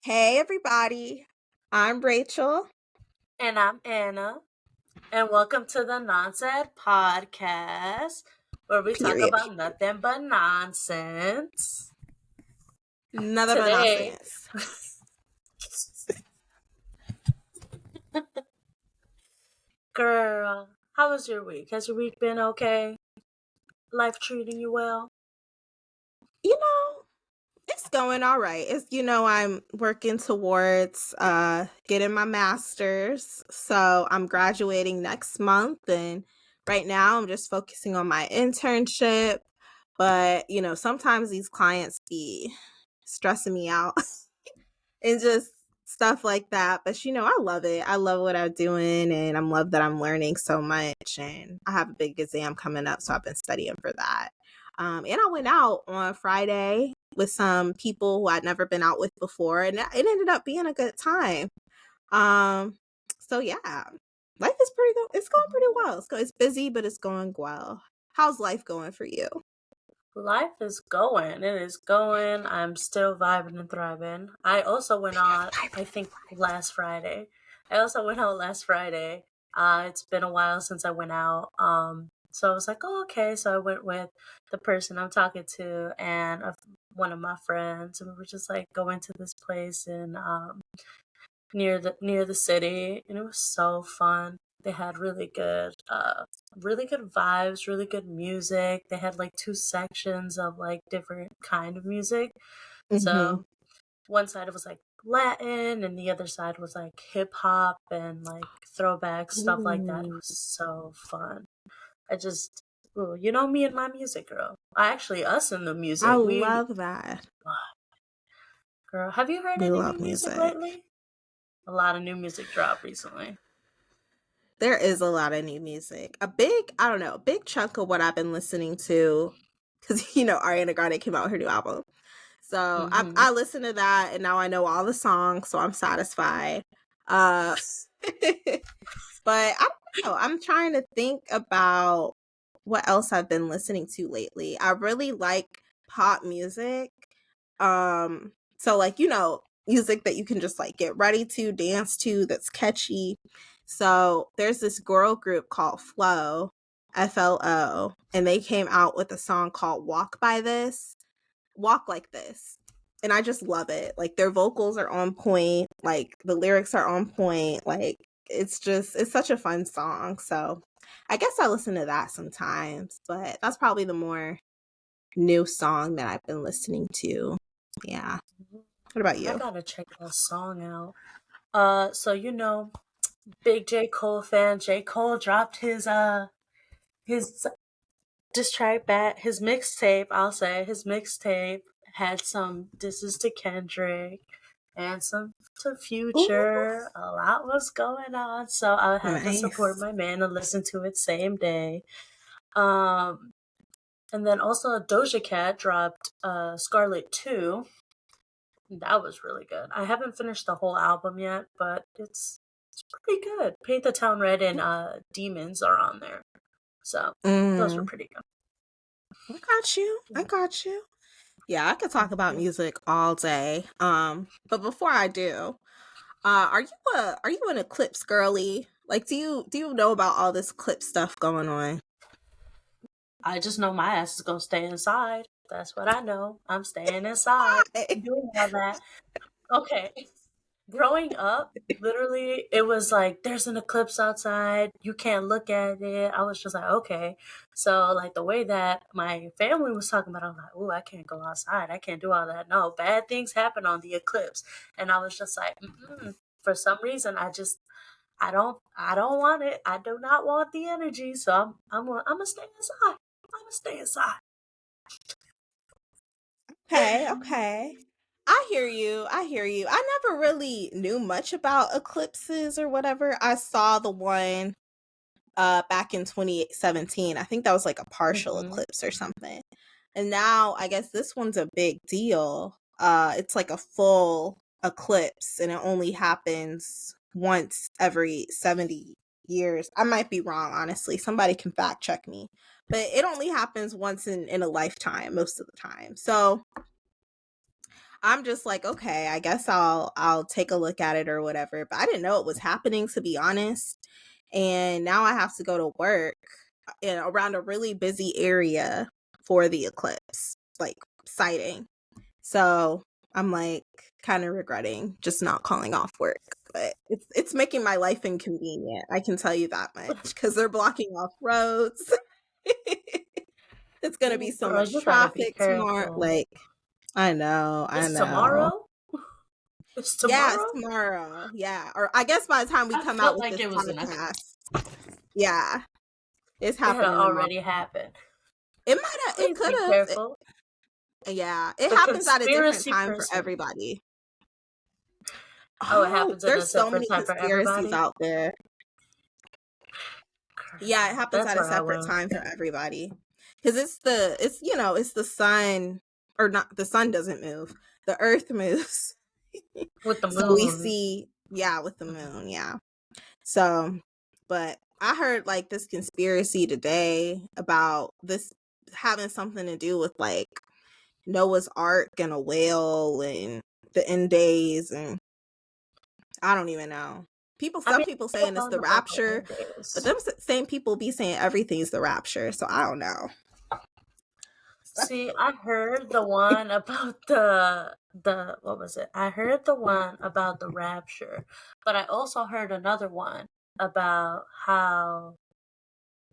Hey, everybody. I'm Rachel. And I'm Anna, and welcome to the Nonsense Podcast, where we talk Period. about nothing but nonsense. Nothing but Today, nonsense. girl, how was your week? Has your week been okay? Life treating you well? You know, it's going all right. I'm working towards getting my master's. So I'm graduating next month, and right now I'm just focusing on my internship. But, sometimes these clients be stressing me out. And just stuff like that. But I love it. I love what I'm doing, and I'm love that I'm learning so much. And I have a big exam coming up, so I've been studying for that. And I went out on Friday with some people who I'd never been out with before, and it ended up being a good time. Um, so yeah, life is pretty good. It's going pretty well. It's busy, but it's going well. How's life going for you? Life is going. It is going. I'm still vibing and thriving. I also went out, I think, last Friday. I also went out last Friday. It's been a while since I went out. So I was like, oh, okay. So I went with the person I'm talking to and one of my friends, and we were just like going to this place in near the city, and it was so fun. They had really good vibes, really good music. They had like two sections of like different kind of music. Mm-hmm. So one side was like Latin, and the other side was like hip hop and like throwback stuff like that. It Ooh, was so fun. I just, ooh, me and my music, girl. Us and the I music. love that. Girl, have you heard We any love new music music. lately? A lot of new music dropped recently. There is a lot of new music. I don't know, a big chunk of what I've been listening to, because Ariana Grande came out with her new album. So Mm-hmm. I listened to that, and now I know all the songs, so I'm satisfied. Uh, but I don't know. I'm trying to think about what else I've been listening to lately. I really like pop music. So like, music that you can just like get ready to dance to, that's catchy. So there's this girl group called FLO, and they came out with a song called Walk Like This. And I just love it. Like, their vocals are on point, like the lyrics are on point. Like, it's such a fun song. So I guess I listen to that sometimes, but that's probably the more new song that I've been listening to. Yeah. What about I you? gotta check that song out. So big J. Cole fan. J. Cole dropped his diss track back, his mixtape. I'll say his mixtape had some disses to Kendrick and some to Ooh, Future. A lot was going on, so I had to support nice. my man and listen to it same day. Um, and then also Doja Cat dropped Scarlet 2. That was really good. I haven't finished the whole album yet, but it's pretty good. Paint the Town Red and Demons are on there. So those were Mm, pretty good. I got you. I Yeah. got you. Yeah, I could talk about Yeah. music all day. But before I do, are you an Eclipse girly? Like, do you know about all this Eclipse stuff going on? I just know my ass is gonna stay inside. That's what I know. I'm staying inside. I'm doing all that. Okay. Growing up, literally, it was like, there's an eclipse outside. You can't look at it. I was just like, okay. So, like, the way that my family was talking about, I was like, oh, I can't go outside. I can't do all that. No, bad things happen on the eclipse. And I was just like, for some reason, I don't want it. I do not want the energy. So I'm gonna stay inside. I'm gonna stay inside. Okay, okay. I hear you. I hear you. I never really knew much about eclipses or whatever. I saw the one back in 2017. I think that was like a partial hmm eclipse or something. And now I guess this one's a big deal. It's like a full eclipse, and it only happens once every 70 years. I might be wrong, honestly. Somebody can fact check me. But it only happens once in a lifetime most of the time. So I'm just like, okay, I guess I'll take a look at it or whatever. But I didn't know it was happening, to be honest. And now I have to go to work in around a really busy area for the eclipse, like sighting. So I'm like kind of regretting just not calling off work. But it's making my life inconvenient. I can tell you that much because they're blocking off roads. It's gonna be Ooh, so girl, much you gotta be traffic tomorrow. careful. Like, I know, I It's know. tomorrow? It's Yeah, it's tomorrow? tomorrow. Yeah. Or I guess by the time we I come out felt with like this it was in a podcast, yeah, it's it had happening tomorrow. already happened. It might have, it Please could be have. careful. Yeah. It The happens at a different conspiracy time for person. everybody. Oh, it Oh, happens in a there's so different many time for conspiracies everybody? out there. Yeah, it Girl, happens that's at a where I separate went. time for everybody. Cuz it's the sun, or not, the sun doesn't move. The earth moves. With the So we moon. see, yeah, with the moon, yeah. So, but I heard like this conspiracy today about this having something to do with like Noah's Ark and a whale and the end days, and I don't even know. I Some mean, people I saying it's don't the know about the rapture, end but days. them same people be saying everything's the rapture. So I don't know. See, I heard the one about the what was it? I heard the one about the rapture, but I also heard another one about how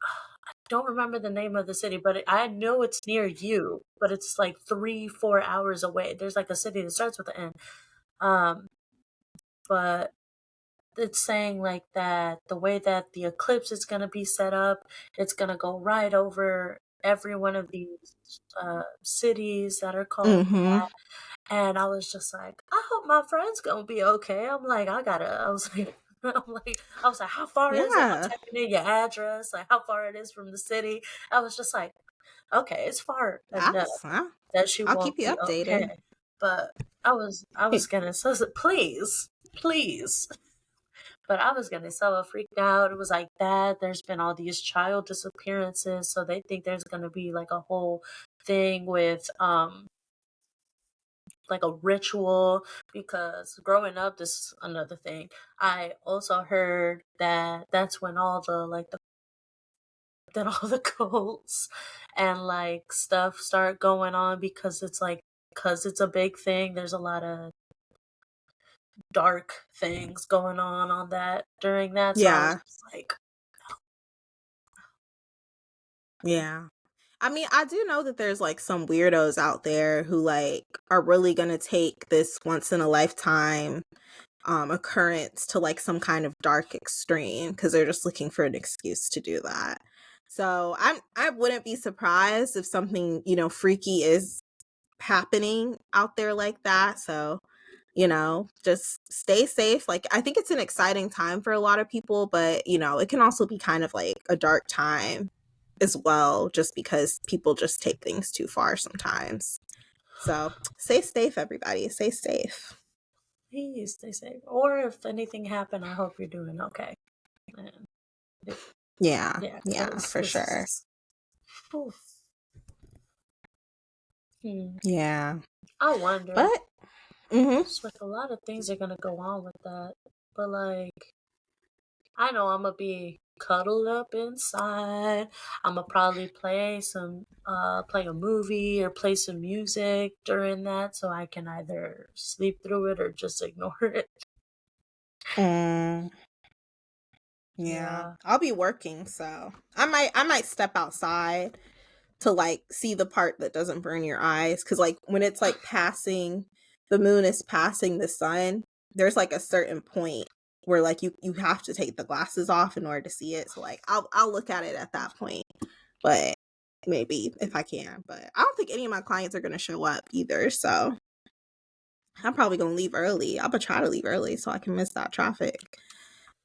I don't remember the name of the city, but I know it's near you, but it's like 3, 4 hours away. There's like a city that starts with the N. Um, but it's saying like that the way that the eclipse is gonna be set up, it's gonna go right over every one of these cities that are called Mm-hmm. that. And I was just like, I hope my friend's gonna be okay. I'm like, I was like, I was like, how far is it? I'm Yeah. typing in your address, like how far it is from the city. I was just like, okay, it's far enough that she I'll won't keep you be updated. okay. But I was gonna so please, please. But I was getting so freaked out. It was like that. There's been all these child disappearances, so they think there's gonna be like a whole thing with like a ritual, because growing up, this is another thing. I also heard that that's when all the like the that all the cults and like stuff start going on, because it's a big thing. There's a lot of dark things going on that during that. So I was Yeah. just like, Yeah. I mean, I do know that there's like some weirdos out there who like are really gonna take this once in a lifetime occurrence to like some kind of dark extreme because they're just looking for an excuse to do that. So I wouldn't be surprised if something, freaky is happening out there like that. So, just stay safe. Like, I think it's an exciting time for a lot of people, but it can also be kind of like a dark time as well, just because people just take things too far sometimes. So stay safe, everybody. Stay safe. please stay safe. Or if anything happened, I hope you're doing okay. And Yeah, yeah, yeah, because for this sure. is. Oof. Hmm. Yeah. I wonder. But mhm. It's like a lot of things are gonna go on with that, but like I know I'm gonna be cuddled up inside. I'm gonna probably play a movie or play some music during that, so I can either sleep through it or just ignore it. Mm, yeah. Yeah. I'll be working, so I might step outside to like see the part that doesn't burn your eyes, cuz like when it's like passing, the moon is passing the sun, there's like a certain point where like you have to take the glasses off in order to see it. So like I'll look at it at that point. But maybe if I can, but I don't think any of my clients are going to show up either, so I'm probably going to leave early. I'm going to try to leave early so I can miss that traffic.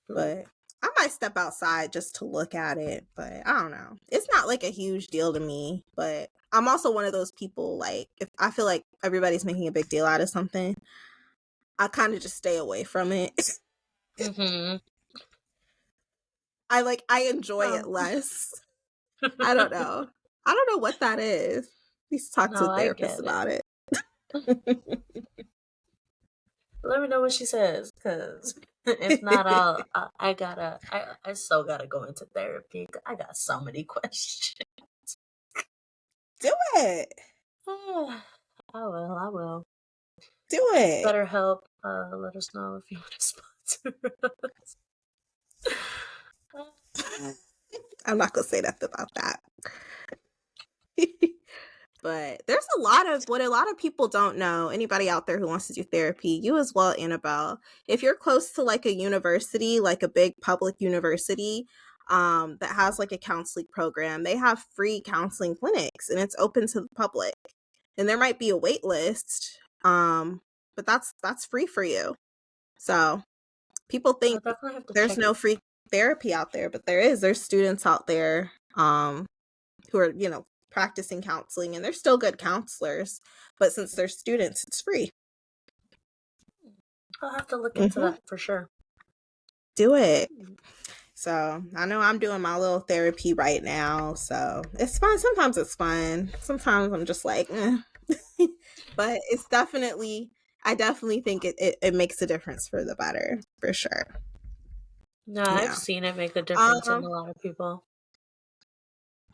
But I might step outside just to look at it, but I don't know. It's not like a huge deal to me, but I'm also one of those people, like, if I feel like everybody's making a big deal out of something, I kind of just stay away from it. Mm-hmm. I enjoy it No. less. I don't know. I don't know what that is. I need to talk to No, a I therapist get it. about it. Let me know what she says, because if not, I so gotta go into therapy. I got so many questions. Do it. I will. Do it. BetterHelp, let us know if you want to sponsor us. I'm not gonna say nothing about that. But there's a lot of what a lot of people don't know. Anybody out there who wants to do therapy, you as well, Annabelle. If you're close to like a university, like a big public university, that has like a counseling program, they have free counseling clinics and it's open to the public. And there might be a wait list, but that's free for you. So people I'll think definitely have to there's check it. no free therapy out there, but there is. There's students out there who are, practicing counseling and they're still good counselors. But since they're students, it's free. I'll have to look into Mm-hmm. that for sure. Do it. So I know I'm doing my little therapy right now. So it's fun. Sometimes it's fun. Sometimes I'm just like, eh. But it's definitely, I definitely think it makes a difference for the better, for sure. No, I've Yeah. seen it make a difference in Um, a lot of people.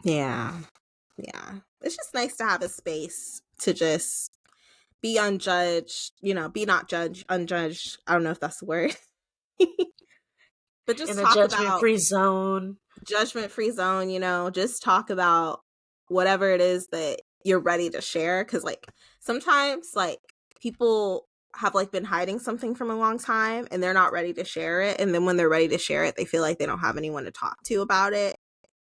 yeah. Yeah. It's just nice to have a space to just be unjudged, be not judged, unjudged. I don't know if that's the word. But In just a talk judgment about free zone. judgment free zone, just talk about whatever it is that you're ready to share. Cause like sometimes like people have like been hiding something from a long time and they're not ready to share it. And then when they're ready to share it, they feel like they don't have anyone to talk to about it.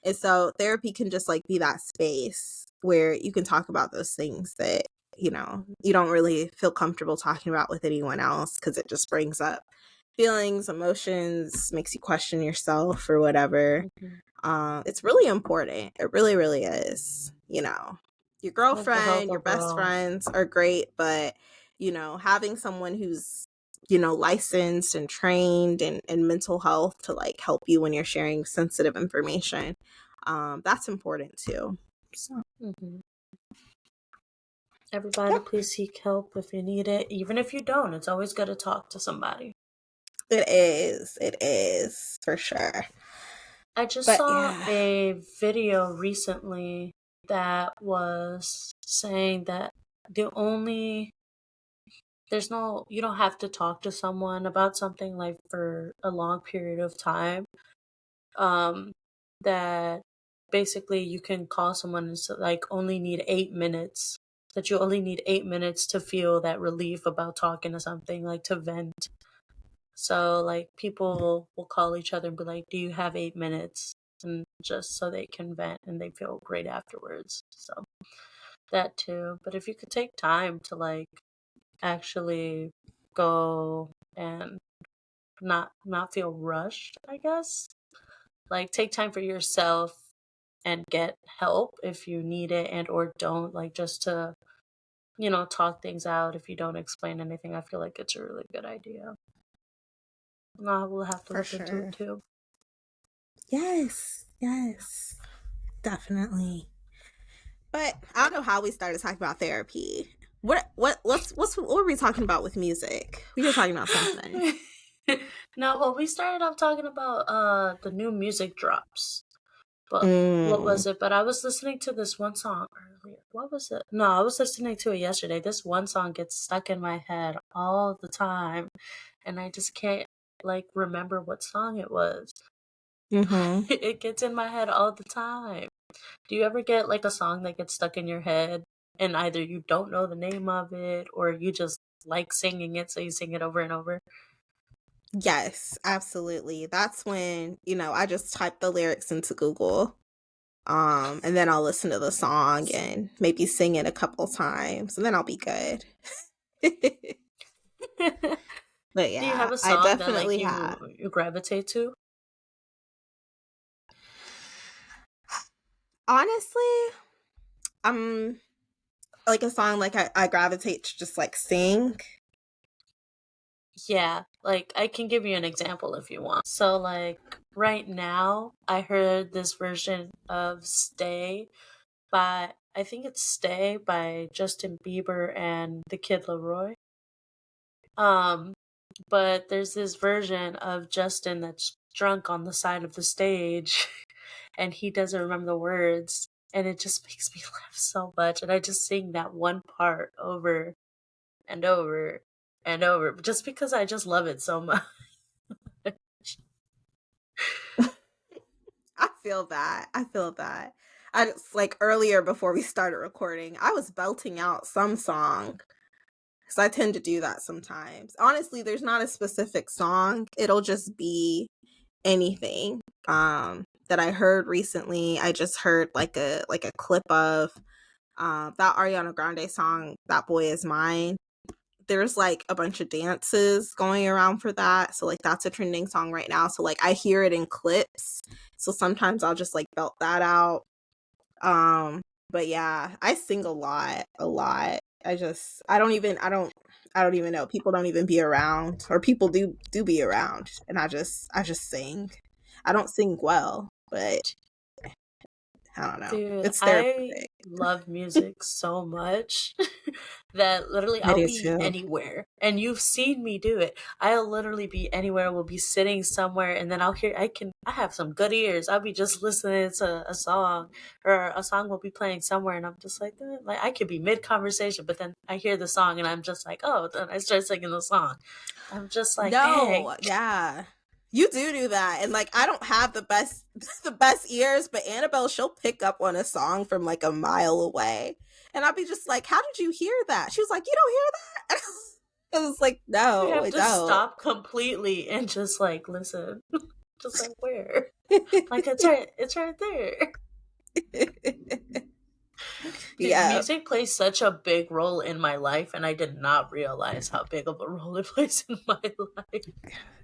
And so therapy can just like be that space where you can talk about those things that, you don't really feel comfortable talking about with anyone else because it just brings up feelings, emotions, makes you question yourself or whatever. Mm-hmm. It's really important. It really, really is. Your Mental health girlfriend, your best overall. friends are great, but having someone who's licensed and trained in mental health to like help you when you're sharing sensitive information, that's important too. So, Mm-hmm. Everybody, yep, please seek help if you need it. Even if you don't, it's always good to talk to somebody. it is. It is for sure. I just But saw yeah. a video recently that was saying that the only you don't have to talk to someone about something like for a long period of time. Um, that basically you can call someone and like only need 8 minutes. That you only need 8 minutes to feel that relief about talking to something, like to vent. So like people will call each other and be like, "Do you have 8 minutes?" And just so they can vent and they feel great afterwards. So that too. But if you could take time to like actually go and not feel rushed, I guess. Like take time for yourself and get help if you need it and or don't, like just to, talk things out if you don't explain anything. I feel like it's a really good idea. And I will have to For look into it sure. too. Yes. Yes. Definitely. But I don't know how we started talking about therapy. What were we talking about with music? We were talking about something. No, well, we started off talking about the new music drops. But what Mm. was it? But I was listening to this one song earlier. What was it? No, I was listening to it yesterday. This one song gets stuck in my head all the time, and I just can't like remember what song it was. Mm-hmm. It gets in my head all the time. Do you ever get like a song that gets stuck in your head and either you don't know the name of it or you just like singing it, so you sing it over and over? Yes, absolutely. That's when, I just type the lyrics into Google. And then I'll listen to the song and maybe sing it a couple times and then I'll be good. But Do you have yeah, a I song that like definitely you have. you gravitate to? Honestly, I'm like a song like I gravitate to just like sing. Yeah, like I can give you an example if you want. So like right now I heard this version of Stay by I think it's Stay by Justin Bieber and the Kid Laroi. Um, but there's this version of Justin that's drunk on the side of the stage and he doesn't remember the words and it just makes me laugh so much and I just sing that one part over and over and over just because I just love it so much. I feel that. I feel that. I just like earlier before we started recording, I was belting out some song because I tend to do that sometimes. Honestly, there's not a specific song. It'll just be anything that I heard recently. I just heard like a clip of that Ariana Grande song, That Boy Is Mine. There's like a bunch of dances going around for that. So like that's a trending song right now. So like I hear it in clips. So sometimes I'll just like belt that out. Um but yeah, I sing a lot, a lot. I don't even know. People don't even be around or people do be around and I just sing. I don't sing well, but I don't know. Dude, It's I therapeutic. love music so much that literally I I'll do be too. anywhere. And you've seen me do it. I'll literally be anywhere, we'll be sitting somewhere and then I have some good ears. I'll be just listening to a song or a song will be playing somewhere and I'm just like, like I could be mid conversation, but then I hear the song and I'm just like, oh, then I start singing the song. I'm just like, dang. No, yeah. You do that. And like I don't have the best the best ears, but Annabelle she'll pick up on a song from like a mile away. And I'll be just like, "How did you hear that?" She was like, "You don't hear that?" I was like, You "No, have I to don't." stop completely and just like listen. Just like where? Like it's right there. Dude, Yeah, music plays such a big role in my life, and I did not realize how big of a role it plays in my life.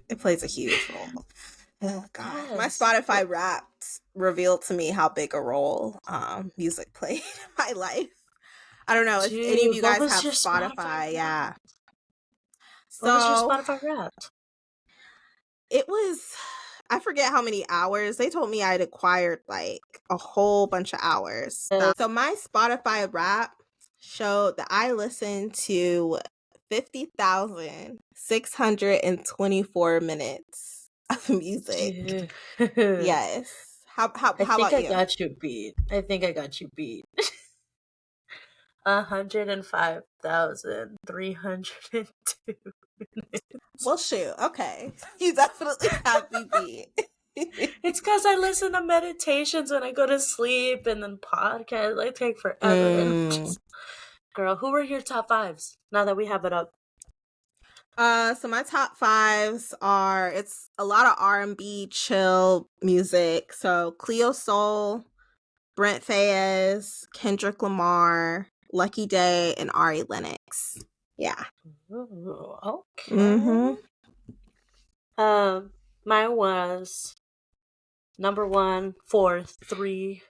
it plays a huge role. Oh god. My Yes. Spotify Wrapped revealed to me how big a role music played in my life. I don't know if any of Dude, you what guys was have your Spotify Spotify. Yeah. Wrapped? What was your So Spotify Wrapped? it was, I forget how many hours. They told me I'd acquired like a whole bunch of hours. So my Spotify Wrap showed that I listened to 50,624 minutes of music. Dude. Yes. How how I how think about I you? got you beat. I think I got you beat. 105,302 minutes. Well, shoot. Okay. You definitely have me beat. It's because I listen to meditations when I go to sleep and then podcasts. They take forever. And Mm. girl, who are your top fives now that we have it up? So my top fives are it's a lot of R&B chill music. So Cleo Soul, Brent Fayez, Kendrick Lamar, Lucky Day, and Ari Lennox. Yeah. Ooh, okay. Mm-hmm. Mine was number one for 3+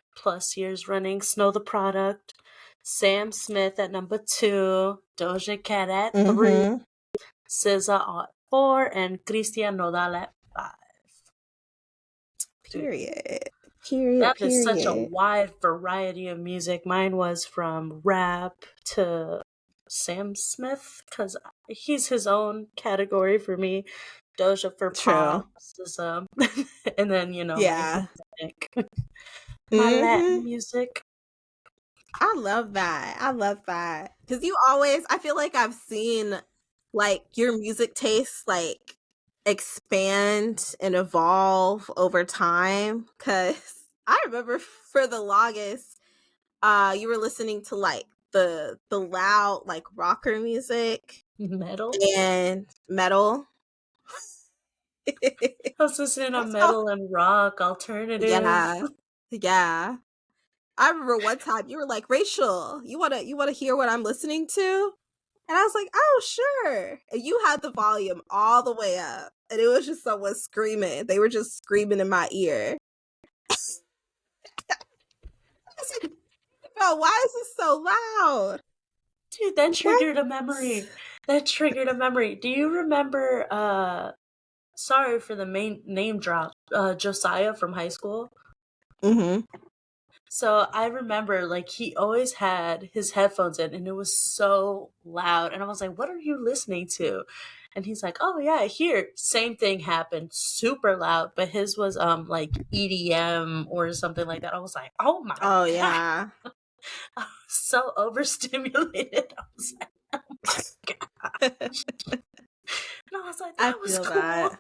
years running. Snow the Product. Sam Smith at number two. Doja Cat at three. Mm-hmm. SZA at four. And Christian Nodal at five. Dude, Period. Period. that is such a Period. wide variety of music. Mine was from rap to Sam Smith because he's his own category for me. Doja for True. pop, and then my Yeah. Hispanic, my Mm-hmm. Latin music. I love that. I love that. Cause you always I feel like I've seen like your music tastes like expand and evolve over time. Cause I remember for the longest, you were listening to like the loud like rocker music Metal. and metal. I was listening to That's how metal and rock, alternative. yeah. Yeah. I remember one time you were like, Rachel, you wanna hear what I'm listening to? And I was like, oh sure. And you had the volume all the way up. And it was just someone screaming. They were just screaming in my ear. I was like, bro, why is this so loud? Dude, that What? triggered a memory. That triggered a memory. Do you remember sorry for the main name drop, Josiah from high school? Mm-hmm. So I remember like he always had his headphones in and it was so loud. And I was like, what are you listening to? And he's like, oh yeah, here. Same thing happened, super loud, but his was like EDM or something like that. I was like, oh my Oh God. yeah. I was so overstimulated. I was like, oh my God. And I was like, I that was feel cool.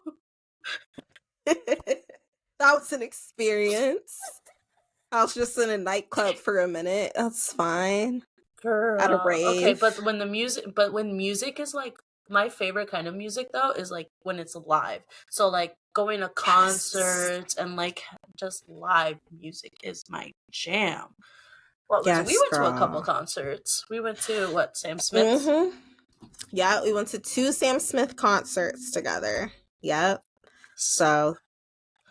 that. That was an experience. I was just in a nightclub for a minute. That's fine. At a Girl. Okay, rave. but when music is like my favorite kind of music though is like when it's live. So like going to Yes. concerts and like just live music is my jam. What was it? We Yes, went to a couple girl. concerts. We went to what, Sam Smith's? Mm-hmm. Yeah, we went to 2 Sam Smith concerts together. Yep. So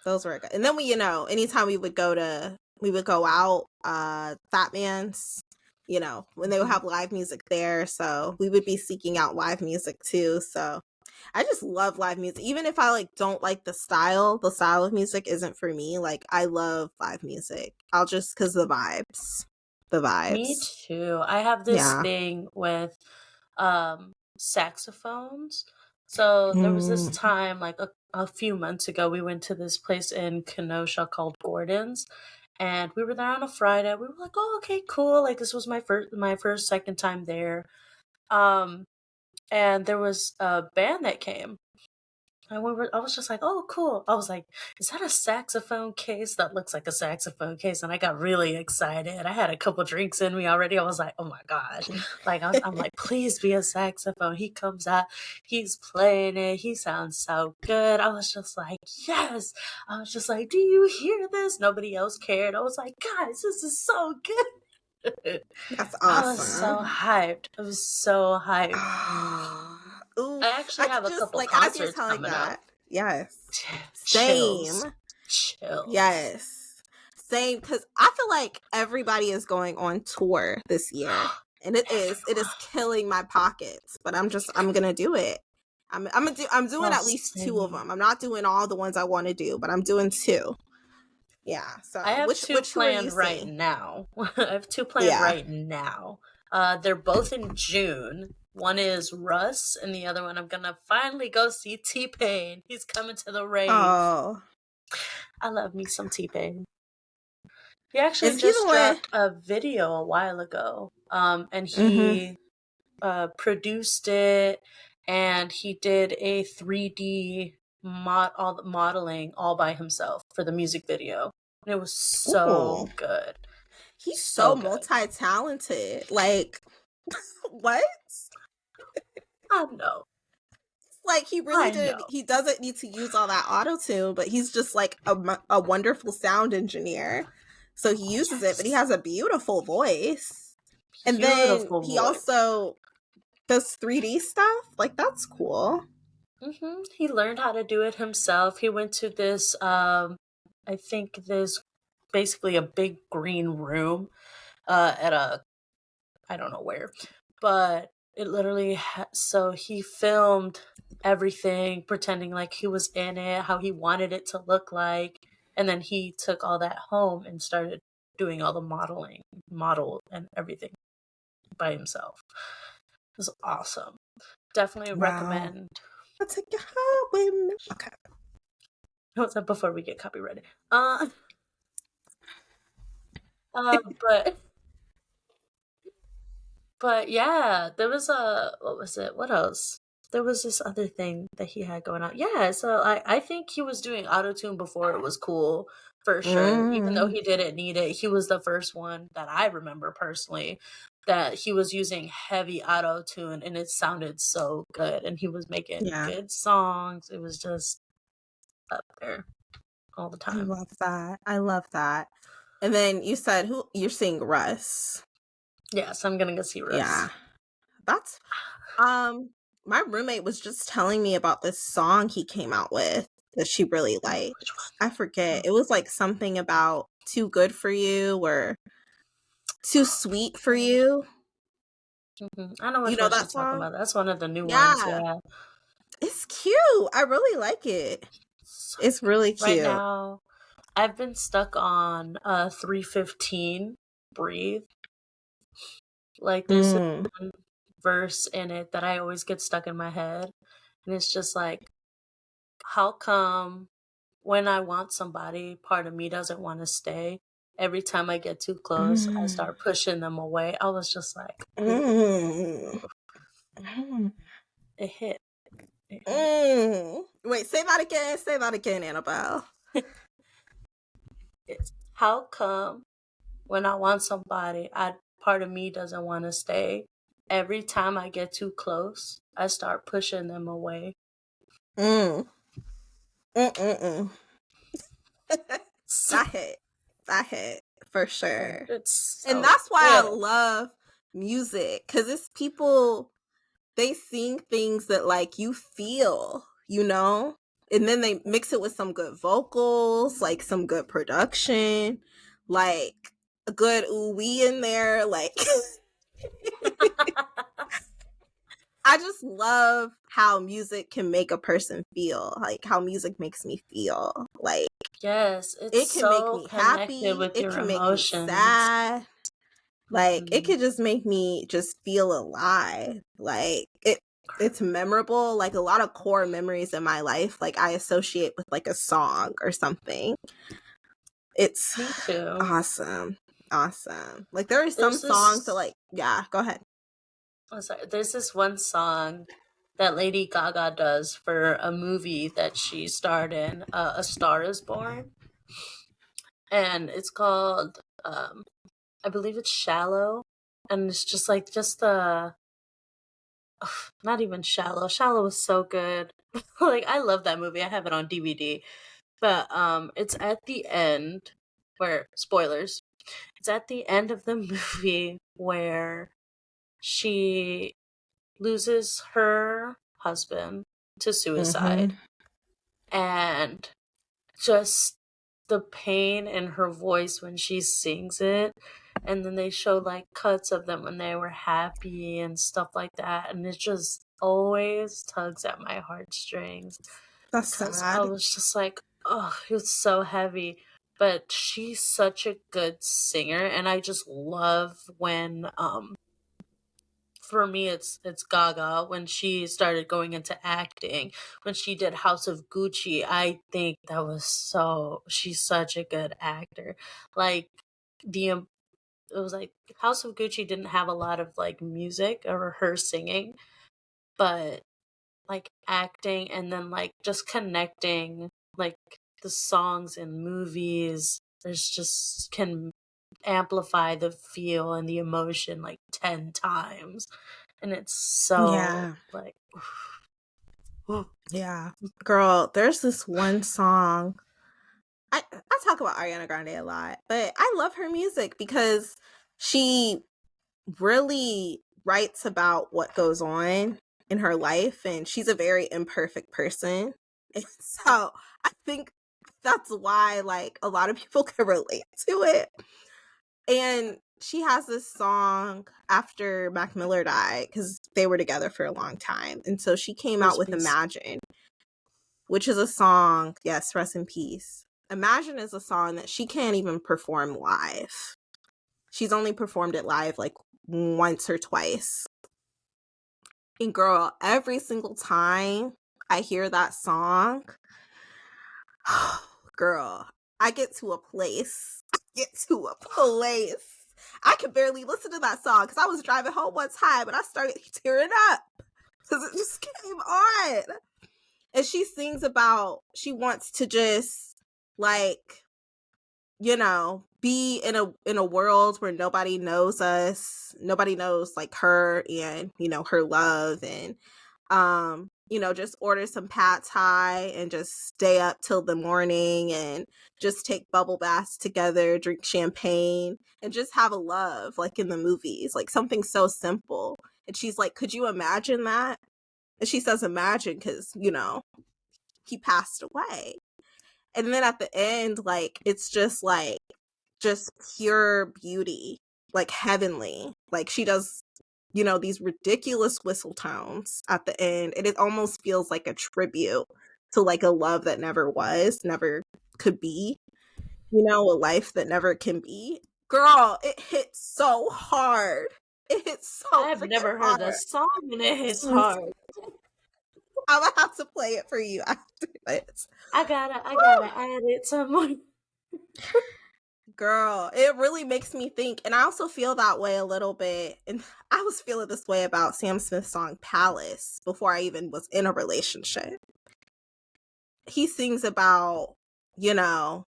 those were good. And then we, anytime we would go out, Fat Man's, when they would Mhm. have live music there. So we would be seeking out live music too. So I just love live music. Even if I like don't like the style of music isn't for me. Like I love live music. I'll just cause the vibes. The Me vibes. too. I have this Yeah. thing with saxophones. So there was this Mm. time like a few months ago we went to this place in Kenosha called Gordon's and we were there on a Friday. We were like, "Oh, okay, cool." Like this was my first second time there. Um and there was a band that came and I was just like, oh, cool. I was like, is that a saxophone case? That looks like a saxophone case. And I got really excited. I had a couple drinks in me already. I was like, oh my gosh. Like, I'm like, please be a saxophone. He comes out, he's playing it. He sounds so good. I was just like, yes. I was just like, do you hear this? Nobody else cared. I was like, guys, this is so good. That's I was so awesome. hyped. I was so hyped. I Oof. actually I have could a just couple like as you're concerts telling coming up. that. Yes. Chills. Same. Chills. Yes. Same, because I feel like everybody is going on tour this year. And it is Everyone. killing my pockets. But I'm gonna do it. I'm doing Oh, at least 2 of same. them. I'm not doing all the ones I want to do, but I'm doing 2. Yeah. I So have two which who are you planned right seeing? now. I have two planned Yeah. right now. They're both in June. One is Russ, and the other one I'm gonna finally go see T-Pain. He's coming to the rave. Oh. I love me some T-Pain. He actually Is he just the dropped a video a while ago. And one? Mm-hmm. he produced it, and he did a 3D all the modeling all by himself for the music video. And it was Ooh. so good, He's so so good. multi-talented. Like, what? I know, Like he really I didn't. know. He doesn't need to use all that auto tune, but he's just like a wonderful sound engineer. So he uses it, but he Yes, has a beautiful voice. And then beautiful he voice. also does 3D stuff. Like that's cool. He learned how to do it himself. He went to this, I think this basically a big green room at a I don't know where, but it literally so he filmed everything pretending like he was in it, how he wanted it to look like, and then he took all that home and started doing all the model and everything by himself. It was awesome. Definitely Wow. recommend. I'll take you home with me. Okay. What's that before we get copyrighted? But yeah, there was a what was it? What else? There was this other thing that he had going on. Yeah, so I think he was doing autotune before it was cool for sure. Even though Mm, he didn't need it, he was the first one that I remember personally that he was using heavy autotune and it sounded so good and he was making yeah, good songs. It was just up there all the I time. love that. I love that. And then you said who you're seeing Russ. Yes, I'm gonna go see Yeah, Russ. that's my roommate was just telling me about this song he came out with that she really liked. Which I forget. one? It was like something about too good for you or too sweet for Oh, you. I know You which know one that she's talking song? about. That's one of the new ones. Yeah. Yeah. It's cute. I really like it. So It's good. really Right cute. now, I've been stuck on 315 Breathe. Like there's this Mm. one verse in it that I always get stuck in my head. And it's just like, how come when I want somebody, part of me doesn't want to stay? Every time I get too close, I Mm. start pushing them away. I was just like, ooh, Mm. Mm. it hit. It hit. Mm. Wait, say that again. Say that again, Annabelle. It's how come when I want somebody, I part of me doesn't want to stay. Every time I get too close, I start pushing them away. Mm. Mm-mm-mm. So, That hit. That hit for sure. it's And so that's why I good. love music, because it's people, they sing things that like you feel, you know? And then they mix it with some good vocals, like some good production, like a good ooh wee in there. Like I just love how music can make a person feel, like how music makes me feel. Like Yes, it's it can make so me connected happy, with it your can make me emotions. sad. Like it Mhm. could just make me just feel alive. Like it's memorable. Like a lot of core memories in my life, like I associate with like a song or something. It's Me too. awesome. Awesome. Like there are some There's songs that this like, yeah, go ahead. I'm sorry, there's this one song that Lady Gaga does for a movie that she starred in, A Star Is Born, and it's called I believe it's Shallow, and it's just like just the not even Shallow. Shallow was so good. Like I love that movie. I have it on DVD. But it's at the end where spoilers. It's at the end of the movie where she loses her husband to suicide, Mhm. and just the pain in her voice when she sings it, and then they show like cuts of them when they were happy and stuff like that, and it just always tugs at my heartstrings That's because I sad. was just like, oh, it was so heavy. But she's such a good singer, and I just love when for me it's Gaga when she started going into acting. When she did House of Gucci, I think that was so she's such a good actor. Like the it was like House of Gucci didn't have a lot of like music or her singing, but like acting and then like just connecting like the songs in movies there's just can amplify the feel and the emotion like 10 times, and it's so Yeah. like Yeah. Girl, there's this one song. I talk about Ariana Grande a lot, but I love her music because she really writes about what goes on in her life, and she's a very imperfect person. And so I think that's why like a lot of people can relate to it. And she has this song after Mac Miller died because they were together for a long time. And so she came out rest with peace. Imagine, which is a song, yes, rest in peace. Imagine is a song that she can't even perform live. She's only performed it live like once or twice. And girl, every single time I hear that song, girl, I get to a place. I get to a place. I could barely listen to that song because I was driving home one time and I started tearing up because it just came on. And she sings about she wants to just like, you know, be in a world where nobody knows us, nobody knows like her and, you know, her love, and you know, just order some pad thai and just stay up till the morning and just take bubble baths together, drink champagne, and just have a love like in the movies, like something so simple. And she's like, could you imagine that? And she says imagine because, you know, he passed away. And then at the end, like just pure beauty, like heavenly. Like she does, you know, these ridiculous whistle tones at the end, and it almost feels like a tribute to like a love that never was, never could be. You know, a life that never can be. Girl, it hits so hard. It hits so I've freaking never heard the hard. song and it hits Mm. hard. I'm gonna have to play it for you after this. I gotta add it somewhere. Girl, it really makes me think. And I also feel that way a little bit. And I was feeling this way about Sam Smith's song Palace before I even was in a relationship. He sings about, you know,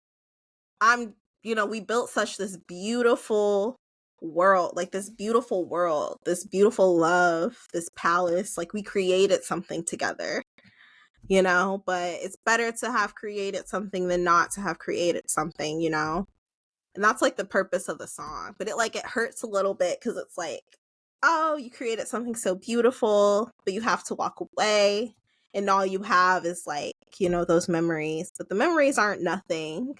I'm, we built such this beautiful world, like this beautiful love, this palace. Like we created something together, but it's better to have created something than not to have created something. And that's like the purpose of the song. But it hurts a little bit because it's like, oh, you created something so beautiful, but you have to walk away. And all you have is like, those memories. But the memories aren't nothing.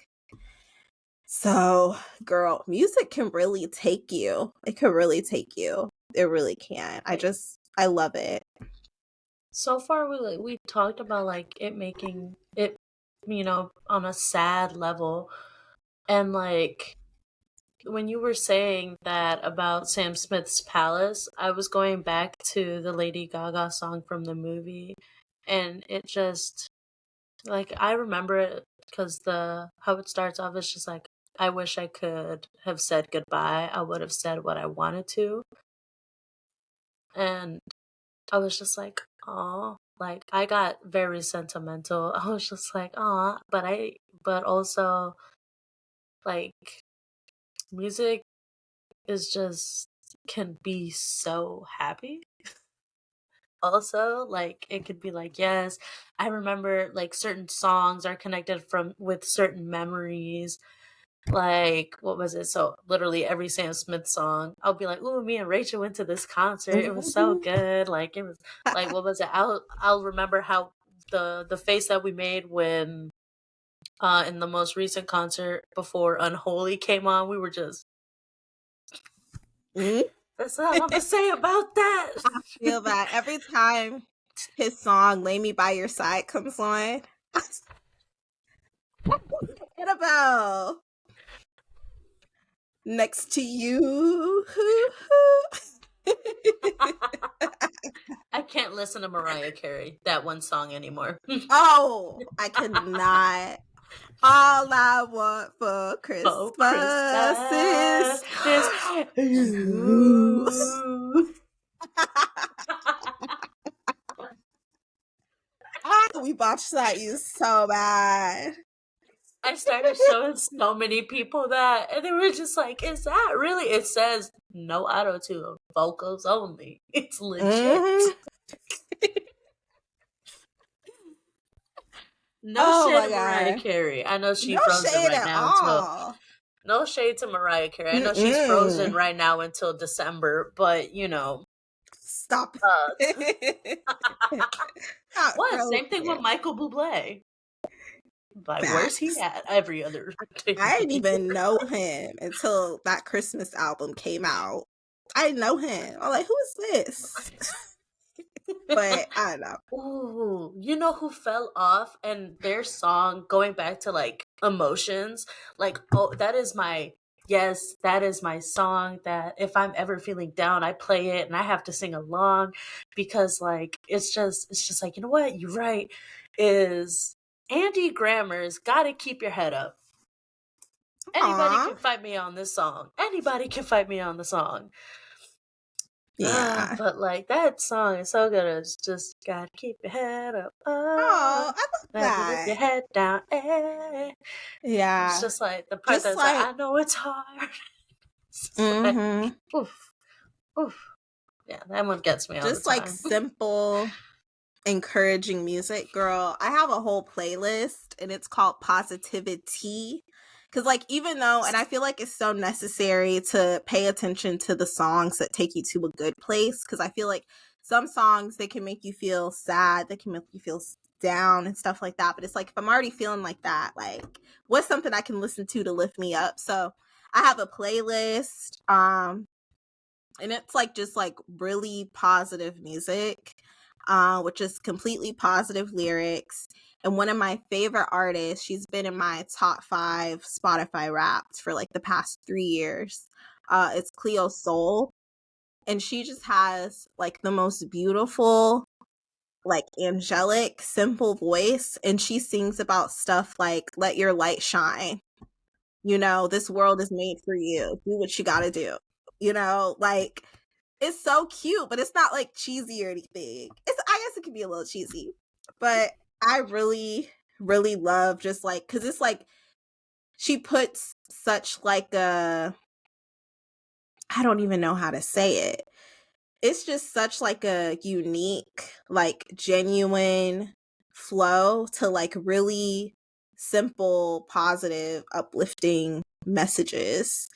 So, girl, music can really take you. It can really take you. It really can. Like, I love it. so far we talked about like it making it, on a sad level, and like when you were saying that about Sam Smith's Palace, I was going back to the Lady Gaga song from the movie, and it just like I remember it because the how it starts off is just like, I wish I could have said goodbye. I would have said what I wanted to, and I was just like, oh, like I got very sentimental. I was just like, oh, but also like music is just can be so happy. Also, like it could be like, yes, I remember like certain songs are connected from with certain memories. Like, what was it? So literally every Sam Smith song, I'll be like, "Ooh, me and Rachel went to this concert. It was so Mhm. good." Like it was like, what was it? I'll remember how the face that we made when in the most recent concert before Unholy came on, we were just, Mhm. that's all I'm gonna say about that. I feel that every time his song "Lay Me by Your Side" comes on, Annabelle next to you. I can't listen to Mariah Carey, that one song anymore. Oh, I cannot. All I want for Oh, Christmas Christmas is is you. you. We botched that you so bad. I started showing so many people that, and they were just like, "Is that really?" It says no auto tune, vocals only. It's legit. Mhm. No Oh shade my to Mariah god. Carey. I know she No frozen shade right at now until. all. No shade to Mariah Carey. I know she's frozen Mm-mm. right now until December, but Stop uh, it. Not what? Same thing with frozen. Michael Bublé. Like, where's he Facts. at every other I didn't day? even know him until that Christmas album came out. I didn't know him. I'm like, who is this? But I don't know. Ooh, you know who fell off and their song going back to like emotions? Like, oh, that is my song that if I'm ever feeling down, I play it and I have to sing along because like it's just like, you know what, you're right, is Andy Grammer's Gotta Keep Your Head Up. Anybody Aw. can fight me on this song. Anybody can fight me on the song. Yeah. But like that song is so good. It's just gotta keep your head up, Oh, I love never let your that. head down. It's Yeah. just like the part Just that's like, like, I know it's hard. It's just like, mm-hmm. oof, oof. Yeah, that one gets me all the Just like time. simple, encouraging music, girl. I have a whole playlist and it's called Positivity. Cause like even though, and I feel like it's so necessary to pay attention to the songs that take you to a good place. Cause I feel like some songs they can make you feel sad, they can make you feel down and stuff like that. But it's like if I'm already feeling like that, like what's something I can listen to lift me up? So I have a playlist. And it's like just like really positive music. which is completely positive lyrics. And one of my favorite artists, she's been in my top 5 Spotify Wrapped for like the past 3 years. It's Cleo Soul, and she just has like the most beautiful, like angelic, simple voice, and she sings about stuff like let your light shine. This world is made for you. Do what you got to do. Like it's so cute, but it's not like cheesy or anything. I guess it could be a little cheesy, but I really, really love just like because it's like she puts such like a I don't even know how to say it. It's just such like a unique, like genuine flow to like really simple, positive, uplifting messages.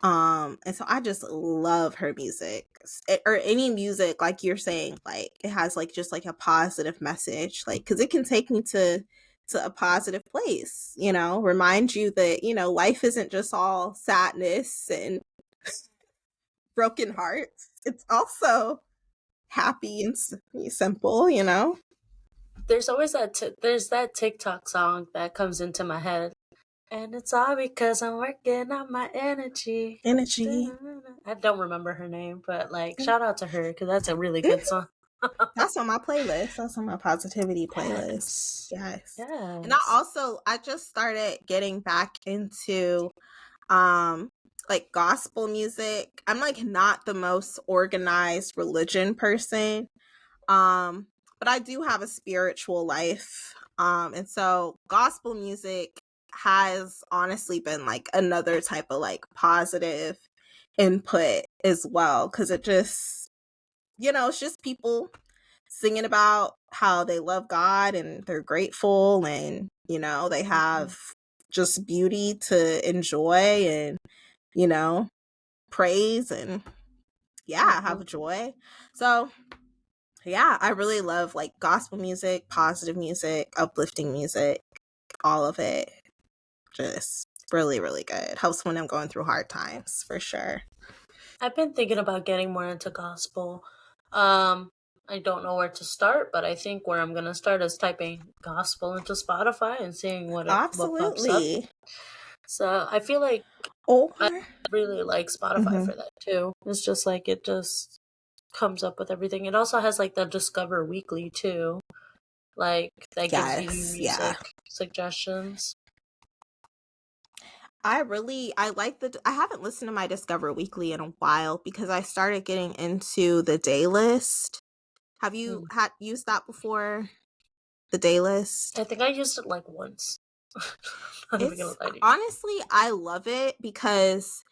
And so I just love her music. Or any music like you're saying, like it has like just like a positive message, like cuz it can take me to a positive place, remind you that, life isn't just all sadness and broken hearts. It's also happy and simple. There's always there's that TikTok song that comes into my head. And it's all because I'm working on my energy. Energy. I don't remember her name, but like shout out to her because that's a really good song. That's on my playlist. That's on my positivity playlist. Yes. Yes. And Yes. I just started getting back into um like gospel music. I'm like not the most organized religion person. Um but I do have a spiritual life. And so gospel music has honestly been like another type of like positive input as well, cuz it just it's just people singing about how they love God and they're grateful, and they Mhm. have just beauty to enjoy, and you know praise, and yeah, Mhm. have joy. So yeah, I really love like gospel music, positive music, uplifting music, all of it. Just really, really good. Helps when I'm going through hard times, for sure. I've been thinking about getting more into gospel. Um, I don't know where to start, but I think where I'm gonna start is typing gospel into Spotify and seeing what pops up. Absolutely. So I feel like Or I really like Spotify mhm. for that too. It's just like it just comes up with everything. It also has like the Discover Weekly too. Like that gives you new Yes, yeah. music suggestions. I like I haven't listened to my Discover Weekly in a while because I started getting into the day list. Have you Mm. had used that before? The day list? I think I used it like once. I'm not even gonna It's lie to you. honestly, I love it because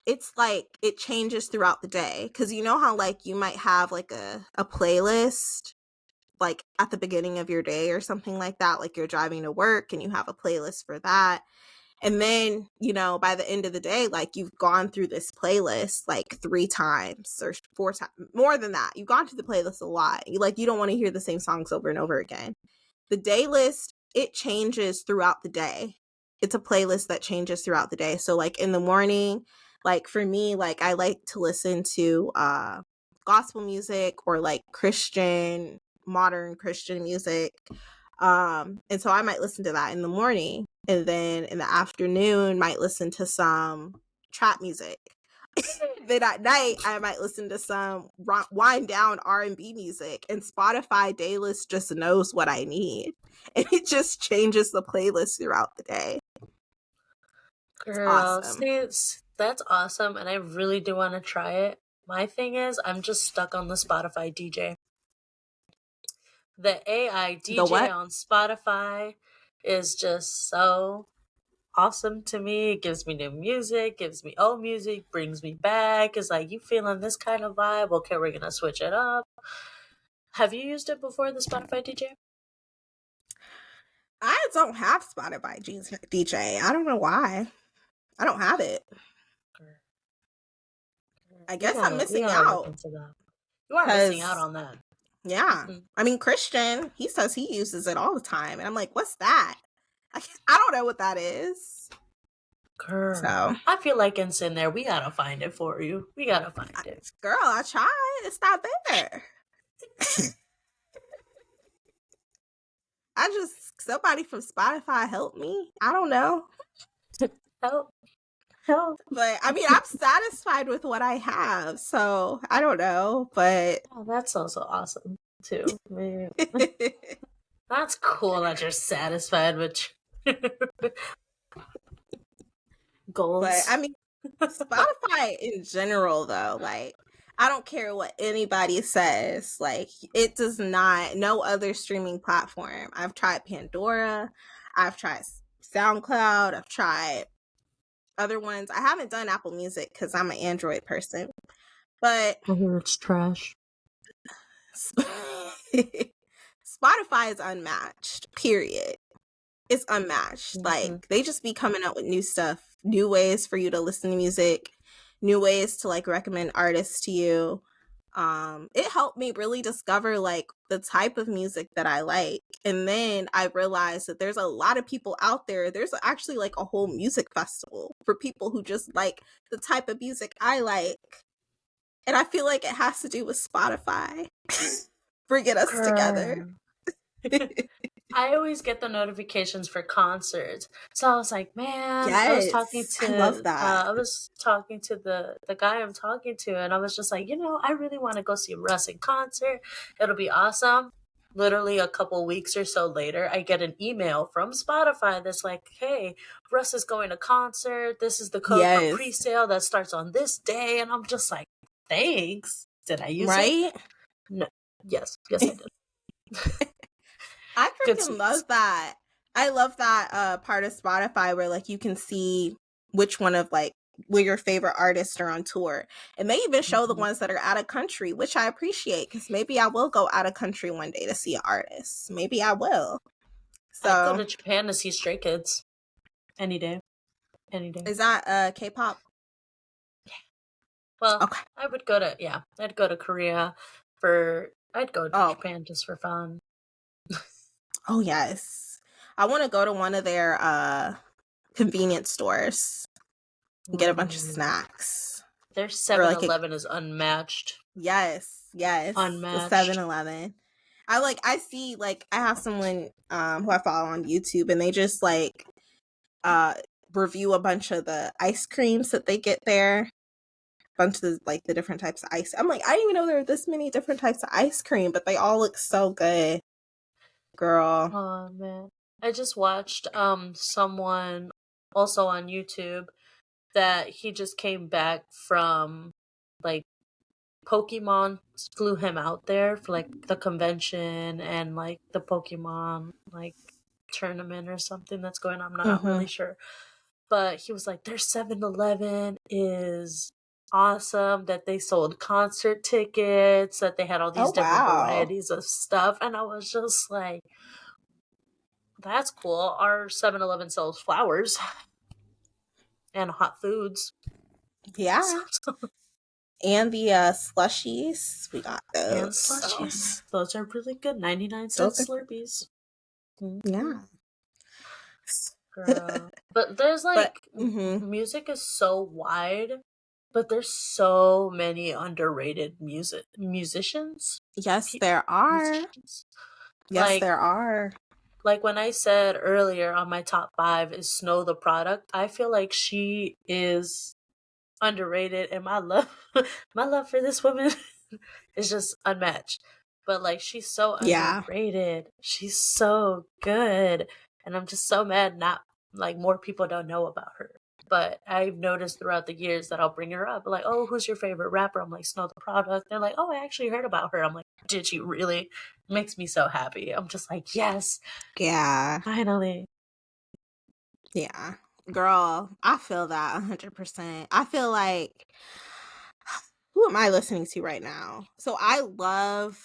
it's like it changes throughout the day. Cause you know how like you might have like a playlist like at the beginning of your day or something like that, like you're driving to work and you have a playlist for that. And then, by the end of the day, like you've gone through this playlist like 3 times or 4 times, more than that. You've gone through the playlist a lot. You don't want to hear the same songs over and over again. The day list, it changes throughout the day. It's a playlist that changes throughout the day. So like in the morning, like for me, like I like to listen to gospel music or like Christian, modern Christian music. And so I might listen to that in the morning, and then in the afternoon might listen to some trap music. Then at night I might listen to some wind down R&B music, and Spotify daylist just knows what I need, and it just changes the playlist throughout the day. It's Girl, awesome. see, that's awesome, and I really do want to try it. My thing is, I'm just stuck on the Spotify DJ. The AI The DJ what? on Spotify is just so awesome to me. It gives me new music, gives me old music, brings me back. It's like, you feeling this kind of vibe? Okay, we're gonna switch it up. Have you used it before, the Spotify DJ? I don't have Spotify DJ. I don't know why. I don't have it. I guess I'm We missing gotta look out into that. You are missing out because on that. yeah. Mm-mm. I mean, Christian, he says he uses it all the time. And I'm like, what's that? I don't know what that is. Girl, So, I feel like it's in there. We gotta find it for you. We gotta find it. girl, I tried. It's not there. somebody from Spotify help me. I don't know. Help, help. But I mean, I'm satisfied with what I have. So I don't know. But Oh, that's also awesome too. I mean, that's cool that you're satisfied with your but goals. I mean, Spotify in general, though, like, I don't care what anybody says. Like, it does not, no other streaming platform. I've tried Pandora, I've tried SoundCloud, I've tried other ones. I haven't done Apple Music because I'm an Android person. But I hear it's trash. Spotify is unmatched, period. It's unmatched. Like, Mm-hmm. they just be coming up with new stuff, new ways for you to listen to music, new ways to like recommend artists to you. It helped me really discover like the type of music that I like. And then I realized that there's a lot of people out there. There's actually like a whole music festival for people who just like the type of music I like. And I feel like it has to do with Spotify bringing us together. Girl. I always get the notifications for concerts. So I was like, man, Yes, I love that. I was talking to the guy I'm talking to, and I was just like, I really want to go see Russ in concert. It'll be awesome. Literally a couple weeks or so later, I get an email from Spotify that's like, hey, Russ is going to concert. This is the code for Yes, pre-sale that starts on this day. And I'm just like, thanks. Did I use it? right? No. Yes, I did. I Good freaking snooze. love that. I love that part of Spotify where like you can see which one of like where your favorite artists are on tour. And they even show the Mhm. ones that are out of country, which I appreciate because maybe I will go out of country one day to see an artist. Maybe I will. I'd go So to Japan to see Stray Kids any day. Any day. is that K-pop? Well, Okay. I'd go to Korea I'd go to Oh, Japan just for fun. oh yes. I want to go to one of their convenience stores and get a bunch of Mm. snacks. Their Or 7-Eleven is unmatched. yes, the Unmatched. 7-Eleven. I see like I have someone who I follow on YouTube and they just like uh review a bunch of the ice creams that they get there. Bunch of like the different types of ice. I'm like, I didn't even know there were this many different types of ice cream, but they all look so good, girl. Oh man. I just watched someone also on YouTube that he just came back from like Pokemon flew him out there for like the convention and like the Pokemon like tournament or something that's going on. I'm not Mm-hmm. really sure. But he was like, their 7-Eleven is awesome, that they sold concert tickets, that they had all Oh these different wow. varieties of stuff. And I was just like, that's cool. Our 7-Eleven sells flowers and hot foods. Yeah. And the slushies. We got And those. So slushies. Those are really good. 99-cent those are Slurpees. Mhm. yeah. Girl. But there's But like mm-hmm. music is so wide, but there's so many underrated musicians. Yes, Pe- there are. musicians. Yes, Like there are. like when I said earlier on my top 5 is Snow the Product, I feel like she is underrated and my love my love for this woman is just unmatched. But like she's so Yeah. underrated. She's so good. And I'm just so mad not like more people don't know about her. But I've noticed throughout the years that I'll bring her up. Like, oh, who's your favorite rapper? I'm like, Snow the Product. They're like, oh, I actually heard about her. I'm like, did you really? Makes me so happy. I'm just like, yes, Yeah. finally. Yeah. Girl, I feel that 100%. I feel like who am I listening to right now? So I love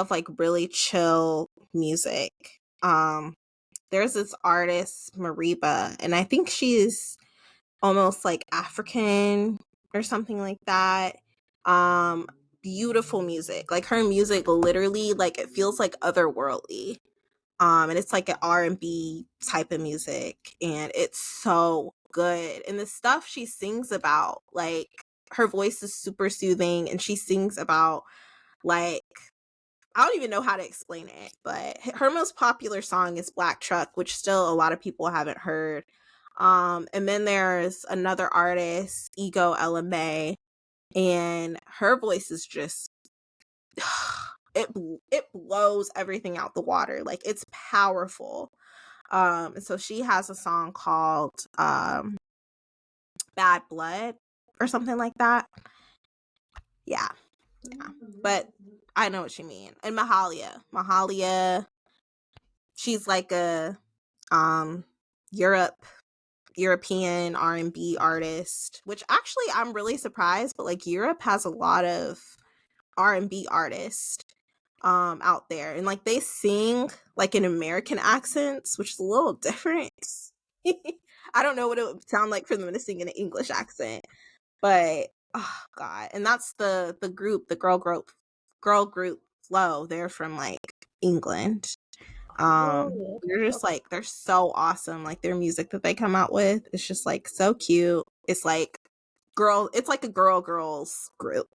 like really chill music. Um there's this artist Mariba and I think she's almost like African or something like that. Um Beautiful music. Like her music literally like it feels like otherworldly. And it's like an R&B type of music and it's so good. And the stuff she sings about, like her voice is super soothing and she sings about like I don't even know how to explain it, but her most popular song is Black Truck, which still a lot of people haven't heard. And then there's another artist, Ego LMA, and her voice is just it blows everything out the water. Like, it's powerful. And so she has a song called Bad Blood or something like that. Yeah. But I know what you mean. And Mahalia, she's like a European R&B artist, which actually I'm really surprised, but like Europe has a lot of R&B artists out there, and like they sing like in American accents, which is a little different. I don't know what it would sound like for them to sing in an English accent, but oh god. And that's the group, the girl group Flow. They're from like England. Oh, They're okay. just like, they're so awesome. Like, their music that they come out with is just like so cute. It's like it's like a girls group.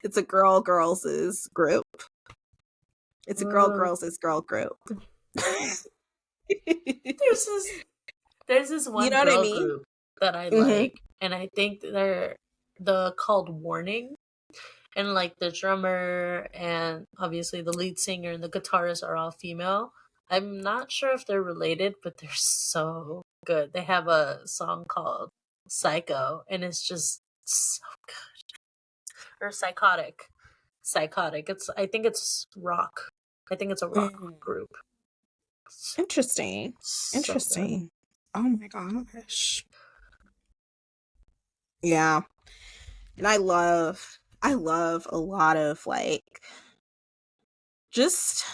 It's a girls' group. It's a Uh, girl group. there's this there's this You one know what I girl mean? group that I Hmm. like, and I think they're the called Warning. And like the drummer and obviously the lead singer and the guitarist are all female. I'm not sure if they're related, but they're so good. They have a song called Psycho, and it's just so good. Or Psychotic. Psychotic. I think it's rock. I think it's a rock Mm. group. So, Interesting. so good. Interesting. Oh my gosh. Yeah. And I love a lot of like just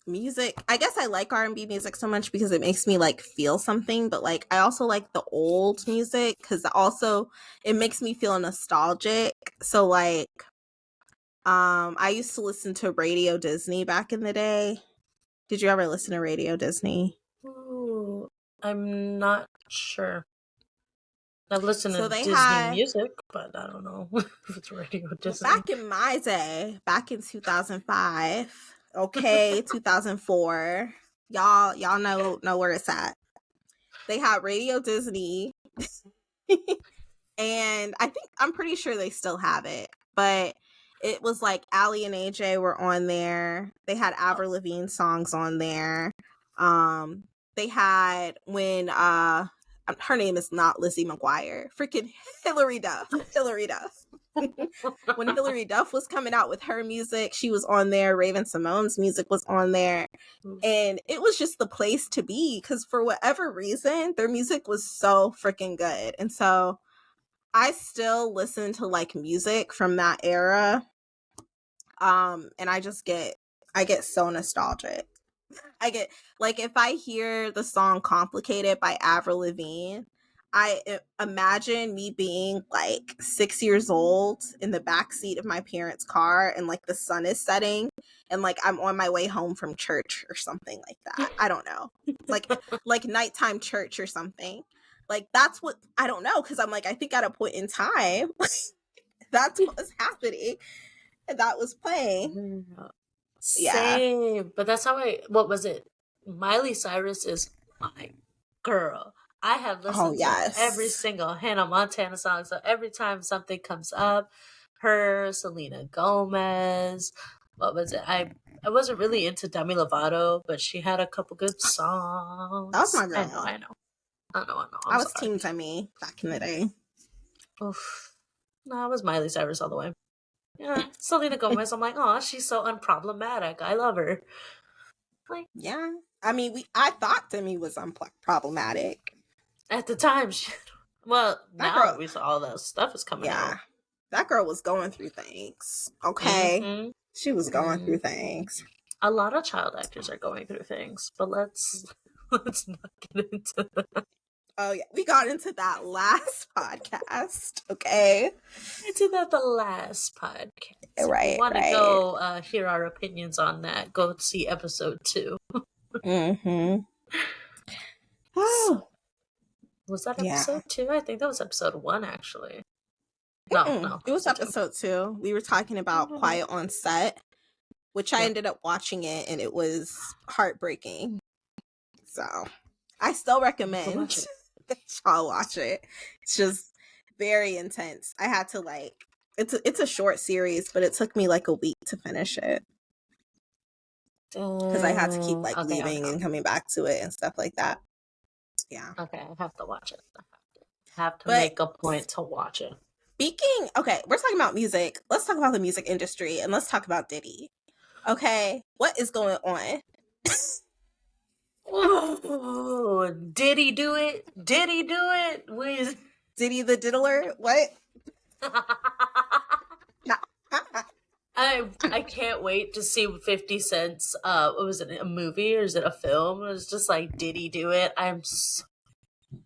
music. I guess I like R&B music so much because it makes me like feel something, but like I also like the old music cuz also it makes me feel nostalgic. So like I used to listen to Radio Disney back in the day. Did you ever listen to Radio Disney? Ooh, I'm not sure. I've listened So to they Disney had, music, but I don't know if it's Radio well, Disney. back in my day, back in 2005, okay, 2004, y'all know where it's at. They had Radio Disney. And I'm pretty sure they still have it, but it was like Ali and AJ were on there. They had Oh. Avril Lavigne songs on there. They had when her name is not Lizzie McGuire, freaking Hillary Duff. Hillary Duff. When Hillary Duff was coming out with her music, she was on there. Raven Simone's music was on there. And it was just the place to be because for whatever reason, their music was so freaking good. And so I still listen to like music from that era. And I get so nostalgic. I get like if I hear the song Complicated by Avril Lavigne, imagine me being like 6 years old in the backseat of my parents' car and like the sun is setting and like I'm on my way home from church or something like that. I don't know. Like nighttime church or something. Like that's what I don't know because I'm like I think at a point in time that's what was happening and that was playing. Yeah. Yeah. Same, but that's how what was it? Miley Cyrus is my girl. I have Oh listened to every yes. single Hannah Montana song, so every time something comes up, her, Selena Gomez, what was it? I wasn't really into Demi Lovato, but she had a couple good That was songs. my girl. I know. I'm I was sorry. Team Demi back in the day. Oof. No, it was Miley Cyrus all the way. Yeah, Selena Gomez. I'm like, oh, she's so unproblematic. I love her. Like Yeah. I mean, I thought Demi was unproblematic. at the time, she, well, That now girl, we saw all that stuff is coming yeah, out. that girl was going through things. Okay, Mm-hmm. she was going Mm. through things. A lot of child actors are going through things, but let's not get into Oh yeah, we got into that last podcast. Okay, that the last podcast. If you right, want to right. go hear our opinions on that, go see episode 2. Mm-hmm. So Oh was that yeah. episode 2? I think that was episode 1 actually. No, Mm-mm. no, It that was was a 2. episode 2. We were talking about Quiet on Set. which I Yeah, ended up watching it and it was heartbreaking. So I still I have to recommend watch it. that y'all watch it. It's just very intense. I had to like it's a short series, but it took me like a week to finish it because I had to keep like Okay, okay, leaving and coming back to it and stuff like that. Yeah. okay. I have to watch it. I have to But make a point to watch it. speaking, okay, we're talking about music. Let's talk about the music industry and let's talk about Diddy. Okay, what is going on? Oh, did he do it? Did he do it? Diddy the diddler? What? No. I can't wait to see 50 Cent's what was it, a movie or is it a film? It was just like, did he do it? I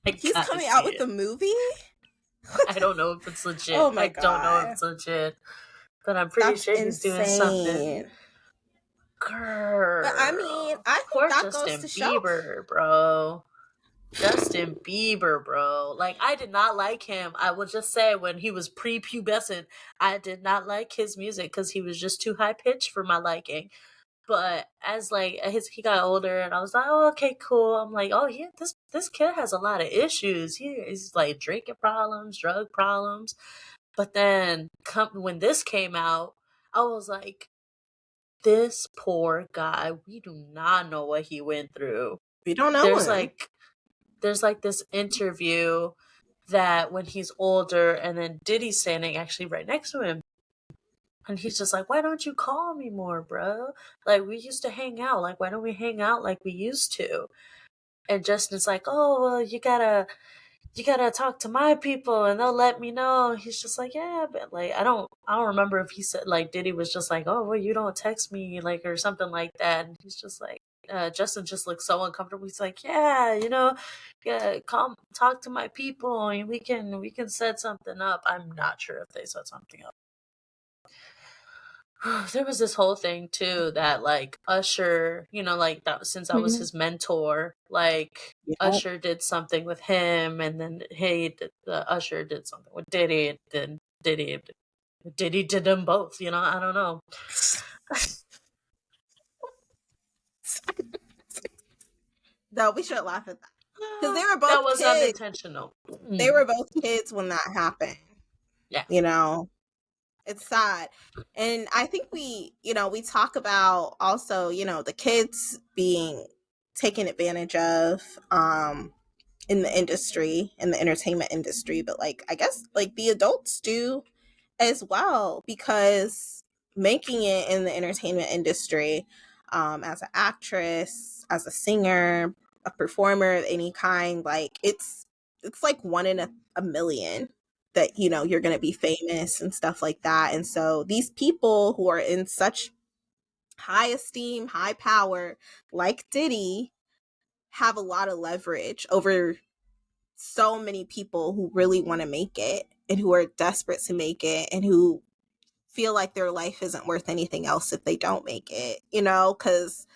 He's gotta coming out see with it. a movie? I don't know if it's legit. Oh my I don't know if god. it's legit. But I'm pretty That's sure he's doing something. insane. But I mean, Girl. I think Poor that goes to Justin show. Bieber, bro. Justin Bieber, bro. Like, I did not like him. I will just say, when he was prepubescent, I did not like his music because he was just too high pitched for my liking. But as like he got older, and I was like, oh, okay, cool. I'm like, oh yeah, this kid has a lot of issues. He's like drinking problems, drug problems. But then when this came out, I was like, this poor guy. We do not know what he went through. We don't know There's him. like there's like this interview that when he's older, and then Diddy's standing actually right next to him. And he's just like, why don't you call me more, bro? Like, we used to hang out. Like, why don't we hang out like we used to? And Justin's like, oh, well, you gotta talk to my people and they'll let me know. He's just like, yeah, but like, I don't remember if he said, like, Diddy was just like, oh, well, you don't text me, like, or something like that. And he's just like, Justin just looks so uncomfortable. He's like, yeah, yeah, talk to my people and we can set something up. I'm not sure if they set something up. There was this whole thing too that like Usher, like that, since I was Mhm. his mentor, like Yeah. Usher did something with him, and then the Usher did something with Diddy, and then Diddy did them both. I don't know. No, we shouldn't laugh at that. Because they were That both was kids. unintentional. They were both kids when that happened. Yeah, You know, it's sad. And I think we talk about also, the kids being taken advantage of in the industry, in the entertainment industry, but like I guess like the adults do as well because making it in the entertainment industry as an actress, as a singer, a performer of any kind, like it's like one in a million that you're going to be famous and stuff like that. And so these people who are in such high esteem, high power, like Diddy, have a lot of leverage over so many people who really want to make it and who are desperate to make it and who feel like their life isn't worth anything else if they don't make it, because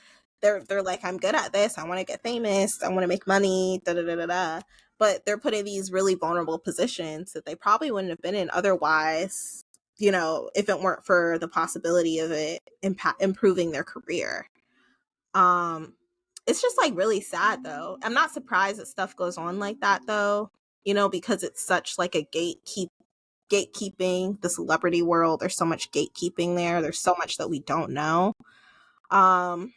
they're like, I'm good at this. I want to get famous. I want to make money. Da da da da da. But they're put in these really vulnerable positions that they probably wouldn't have been in otherwise. If it weren't for the possibility of it improving their career. Um, it's just like really sad though. I'm not surprised that stuff goes on like that though. Because it's such like a gatekeeping, the celebrity world. There's so much gatekeeping there. There's so much that we don't know. Um,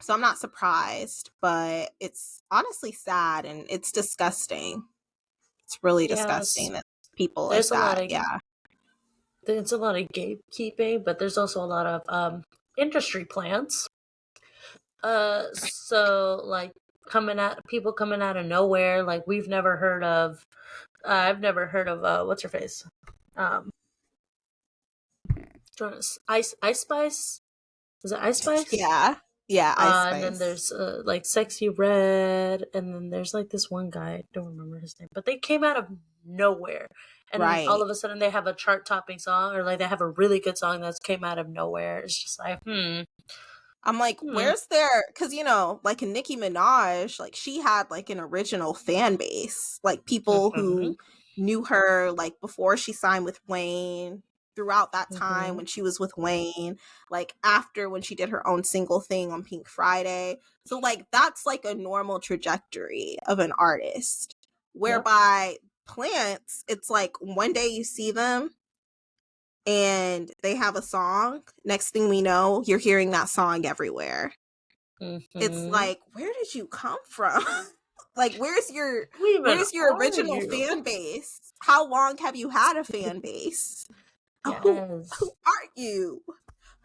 so I'm not surprised, but it's honestly sad and it's disgusting. It's really yes. disgusting that people like There's a lot that. of Yeah. there's a lot of gatekeeping, but there's also a lot of industry plans. So like people coming out of nowhere, like we've never heard of. I've never heard of what's her face, um, Ice Spice. Is it Ice Spice? Yeah. Yeah, Ice And then Spice. there's like Sexy Red, and then there's like this one guy. I don't remember his name, but they came out of nowhere, and then all Right. of a sudden they have a chart-topping song, or like they have a really good song that's came out of nowhere. It's just like, I'm like, hmm. where's their, because like Nicki Minaj, like she had like an original fan base, like people Mm-hmm. who knew her like before she signed with Wayne, throughout that time Mm-hmm. when she was with Wayne, like after when she did her own single thing on Pink Friday. So like that's like a normal trajectory of an artist. Yep. Whereby plants, it's like one day you see them and they have a song. Next thing we know, you're hearing that song everywhere. It's Mm-hmm. like, where did you come from? Like Who even where's your are original you? fan base? How long have you had a fan base? Who Yes. are you?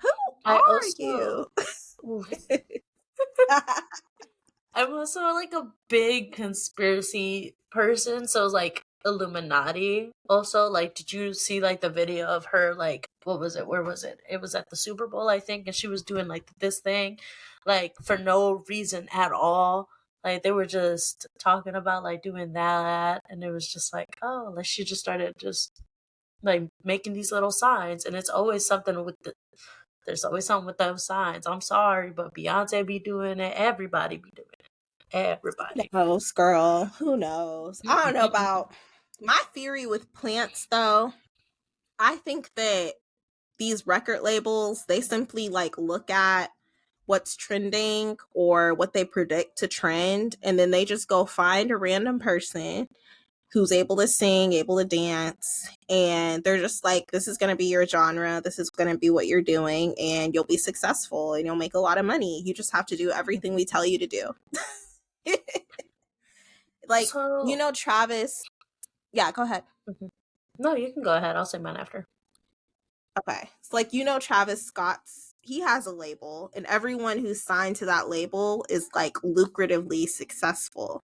Who I are also you? ooh, I'm also like a big conspiracy person, so like Illuminati. Also, like, did you see like the video of her? Like, what was it? Where was it? It was at the Super Bowl, I think, and she was doing like this thing, like for no reason at all. Like they were just talking about like doing that, and it was just like, oh, like she just started just like making these little signs, and it's always something with there's always something with those signs. I'm sorry, but Beyonce be doing it. Everybody be doing it. Who Everybody. knows, girl? Who knows? I don't know about my theory with plants though. I think that these record labels, they simply like look at what's trending or what they predict to trend, and then they just go find a random person who's able to sing, able to dance, and they're just like, this is going to be your genre, this is going to be what you're doing, and you'll be successful and you'll make a lot of money. You just have to do everything we tell you to do. Like, you So, know, Travis. Yeah, go ahead. mhm. No, you can go ahead. I'll say mine after. Okay. It's like, you know, Travis Scott's, he has a label, and everyone who's signed to that label is like lucratively successful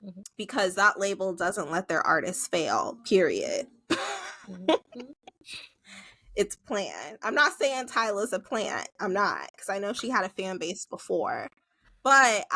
Mhm, because that label doesn't let their artists fail, period. mhm, mhm. It's planned. I'm not saying Tyla's a plant. I'm not, because I know she had a fan base before. But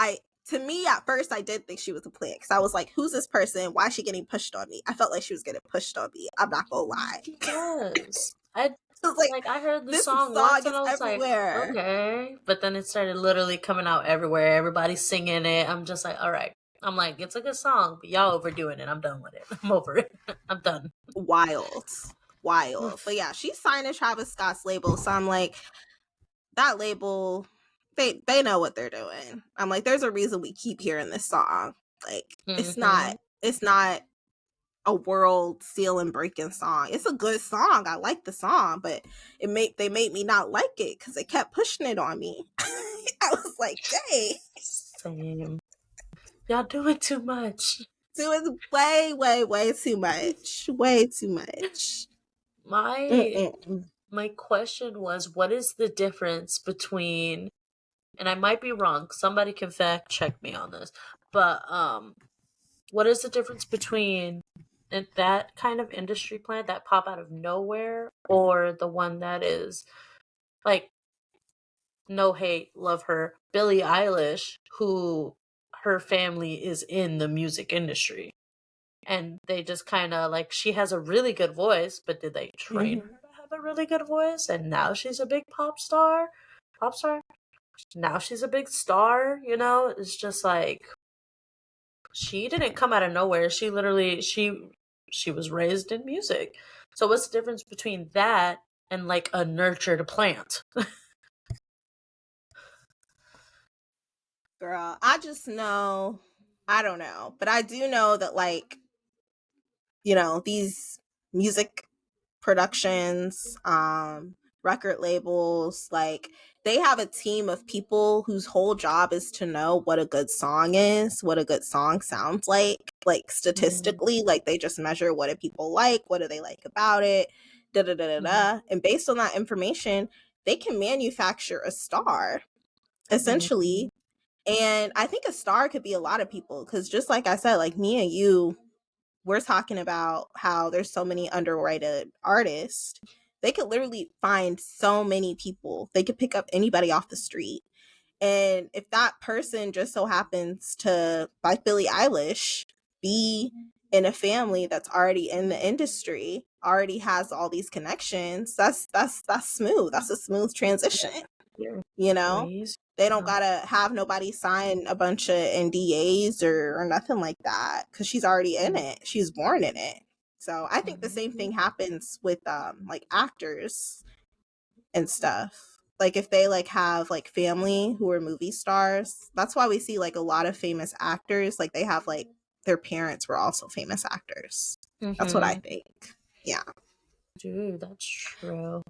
to me, at first, I did think she was a plant because I was like, who's this person? Why is she getting pushed on me? I felt like she was getting pushed on me. I'm not gonna lie. She was. I It was like, like I heard the this song song once and is I was like, everywhere. okay, but then it started literally coming out everywhere. Everybody's singing it. I'm just like, all right. I'm like, it's a good song, but y'all overdoing it. I'm done with it. I'm over it. I'm done. Wild. Wild. But Oof. yeah, she signed to Travis Scott's label. So I'm like, that label, they know what they're doing. I'm like, there's a reason we keep hearing this song. Like, Mm-hmm. it's not a world ceiling breaking song. It's a good song. I like the song, but they made me not like it because they kept pushing it on me. I was like, dang, Same. Y'all doing too much. doing way, way, way too much. Way too much. My Mm-mm. my question was, what is the difference between, and I might be wrong, somebody can fact check me on this, but what is the difference between that kind of industry plant that pop out of nowhere or the one that is like, no hate, love her, Billie Eilish, who her family is in the music industry and they just kind of like, she has a really good voice, but did they train her Mhm. to have a really good voice and now she's a big pop star, now she's a big star, it's just like she didn't come out of nowhere. She literally she was raised in music. So what's the difference between that and like a nurtured plant? Girl, I just know, I don't know, but I do know that, like, you know, these music productions, record labels, like, they have a team of people whose whole job is to know what a good song is, what a good song sounds like Mm-hmm. statistically, like they just measure what do people like, what do they like about it, da da da da Mm-hmm. da. And based on that information, they can manufacture a star, Mm-hmm. essentially. And I think a star could be a lot of people because just like I said, like me and you, we're talking about how there's so many underrated artists. They could literally find so many people. They could pick up anybody off the street. And if that person just so happens to, like Billie Eilish, be in a family that's already in the industry, already has all these connections, that's smooth. That's a smooth transition. You're You know, crazy. they don't No. gotta have nobody sign a bunch of NDAs or nothing like that because she's already in Mm. it. She's born in it. So I think the same thing happens with like actors and stuff. Like if they like have like family who are movie stars, that's why we see like a lot of famous actors like they have like their parents were also famous actors. That's what I Mm-hmm. think. Yeah. Dude, that's true.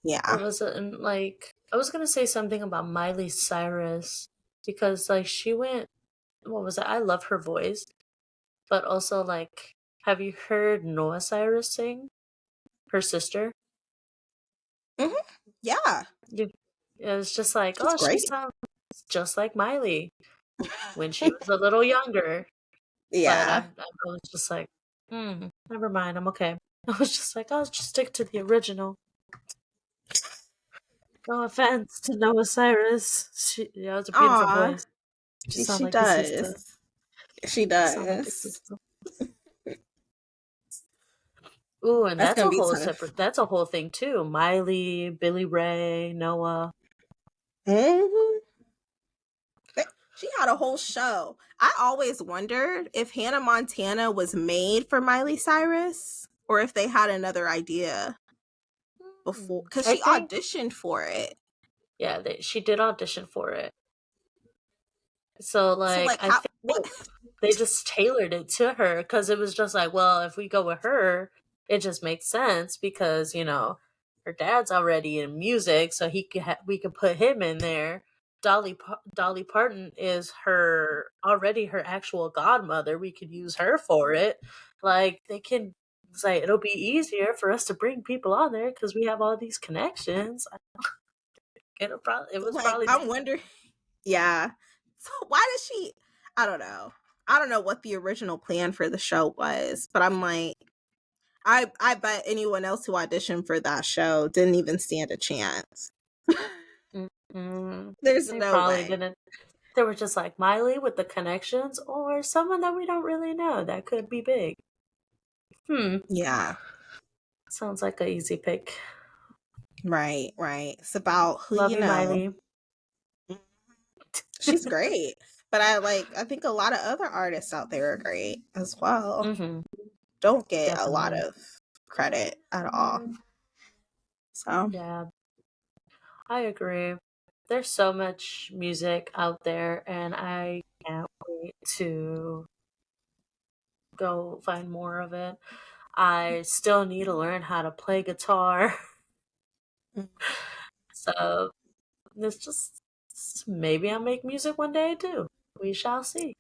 Yeah. What was it? And like, I was gonna say something about Miley Cyrus because like she went. What was it? I love her voice, but also like, have you heard Noah Cyrus sing? Her sister. Hmm. Yeah. You, it was just like, She's oh, she great. sounds just like Miley when she was a little younger. But Yeah. I was just like, never mind, I'm okay. I was just like, I'll just stick to the original. No offense to Noah Cyrus. Yeah, it's a beautiful Aw. voice. She sound She like the sister. does. She Sound like the does. sister. Ooh, and That's gonna be tough. that's a whole thing too. Miley, Billy Ray, Noah. Hmm. She had a whole show. I always wondered if Hannah Montana was made for Miley Cyrus or if they had another idea before, because I she think, auditioned for it. yeah, she did audition for it. So, So like, like I how think what? they just tailored it to her because it was just like, well, if we go with her, it just makes sense because her dad's already in music, so we could put him in there. Dolly Parton is her already her actual godmother. We could use her for it. Like they can say it'll be easier for us to bring people on there because we have all these connections. It was Like probably I'm wondering. Yeah. So why does she? I don't know. I don't know what the original plan for the show was, but I'm like, I bet anyone else who auditioned for that show didn't even stand a chance. mm, There's they no probably way. didn't. They were just like Miley with the connections or someone that we don't really know that could be big. Hmm. Yeah. Sounds like a easy pick. Right, right. It's about who Love you you, know. Miley. She's great. But I think a lot of other artists out there are great as well. Mm-hmm. Don't get a lot Definitely. of credit at all. So Yeah, I agree. There's so much music out there, and I can't wait to go find more of it. I still need to learn how to play guitar. So it's just maybe I'll make music one day too. We shall see.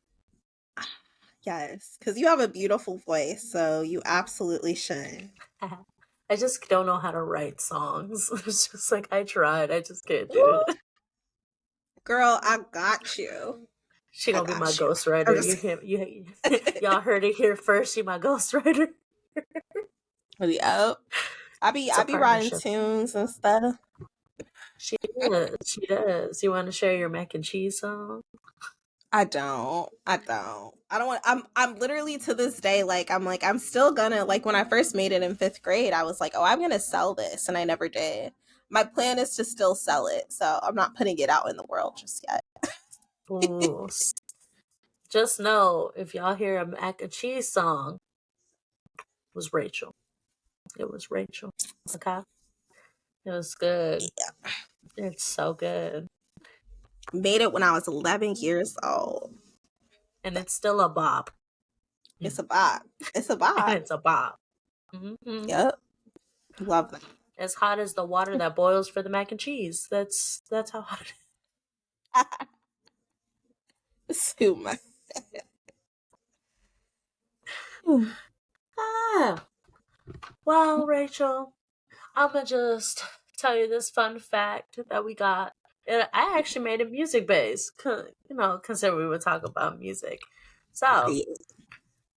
yes, because you have a beautiful voice, so you absolutely should. I just don't know how to write songs. It's just like I tried, I just can't do Ooh, it. girl, I got you. She I gonna be my got you. I'm ghostwriter. just Y'all heard it here first. She my ghostwriter. yep. It's I a be writing partnership. tunes and stuff. She does. She does. You want to share your mac and cheese song? I don't. I don't. I don't want I'm literally to this day like I'm still gonna like when I first made it in 5th grade, I was like, "Oh, I'm going to sell this." And I never did. My plan is to still sell it. So, I'm not putting it out in the world just yet. Ooh. Just know if y'all hear a mac and cheese song, it was Rachel. It was Rachel. Okay. It was good. It's so good. Made it when I was 11 years old. And it's still a bop. It's Mm. a bop. It's a And bop. it's a bop. Hmm. Yep. Love that. As hot as the water that boils for the mac and cheese. That's how hot it Too much. is. Ah. Well, Rachel, I'ma just tell you this fun fact that we got. I actually made a music base, considering we were talking about music. So,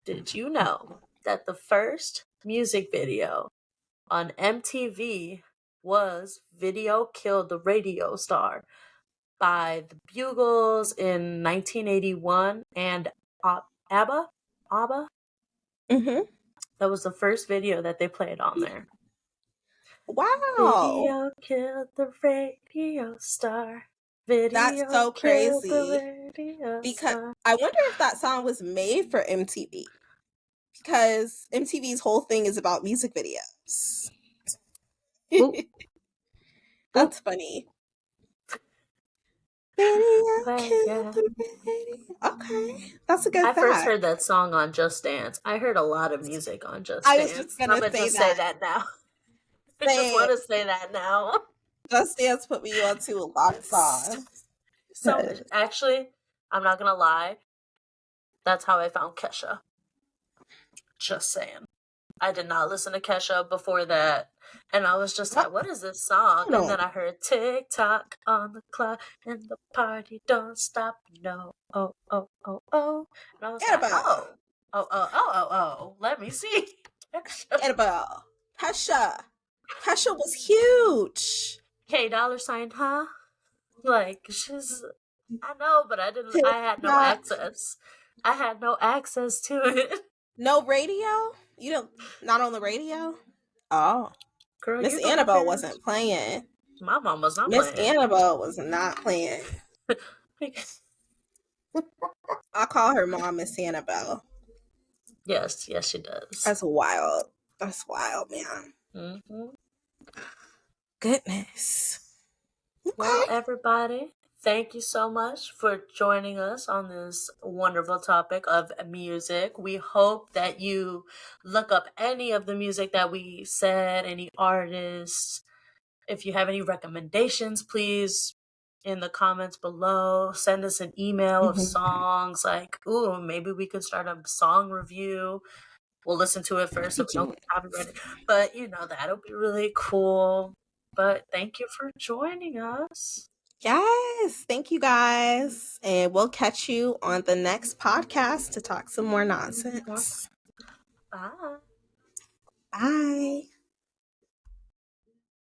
did you know that the first music video on MTV was Video Killed the Radio Star by the Bugles in 1981 and ABBA? ABBA? Mm-hmm. That was the first video that they played on there. Wow. Video killed the radio star. That's Video so killed the crazy. radio Because star. I wonder if that song was made for MTV. because MTV's whole thing is about music videos. Oop, oop. That's funny. Video But killed yeah. the radio. Okay, that's a good I first fact. heard that song on Just Dance. I heard a lot of music on Just I was just Dance. I'm gonna gonna say just say that. that now. I just Same. want to say that now. Just Dance put me onto a lot of songs. So actually, I'm not gonna lie. That's how I found Kesha. Just saying. I did not listen to Kesha before that. And I was just like, what is this song? Hold And then on. I heard tick tock on the clock and the party don't stop. No. Oh, oh, oh, oh. And I was like, Annabelle. oh. Let me see. Annabelle. Kesha. Kesha was huge. K$, huh? Like, she's, I know, but Tick I had no tock. access. I had no access to it. No radio? You don't, not on the radio? Oh. Girl, Miss you know my Annabelle parents. wasn't playing. My mom was not Miss playing. Annabelle was not playing. I call her mom Miss Annabelle. Yes, she does. That's wild. That's wild, man. Mm-hmm. Goodness. Okay. Well, everybody, thank you so much for joining us on this wonderful topic of music. We hope that you look up any of the music that we said, any artists. If you have any recommendations, please in the comments below send us an email of songs like, ooh, maybe we could start a song review. We'll listen to it first so we don't get copyrighted. But that'll be really cool. But thank you for joining us. Yes. Thank you guys. And we'll catch you on the next podcast to talk some more nonsense. Bye. Bye.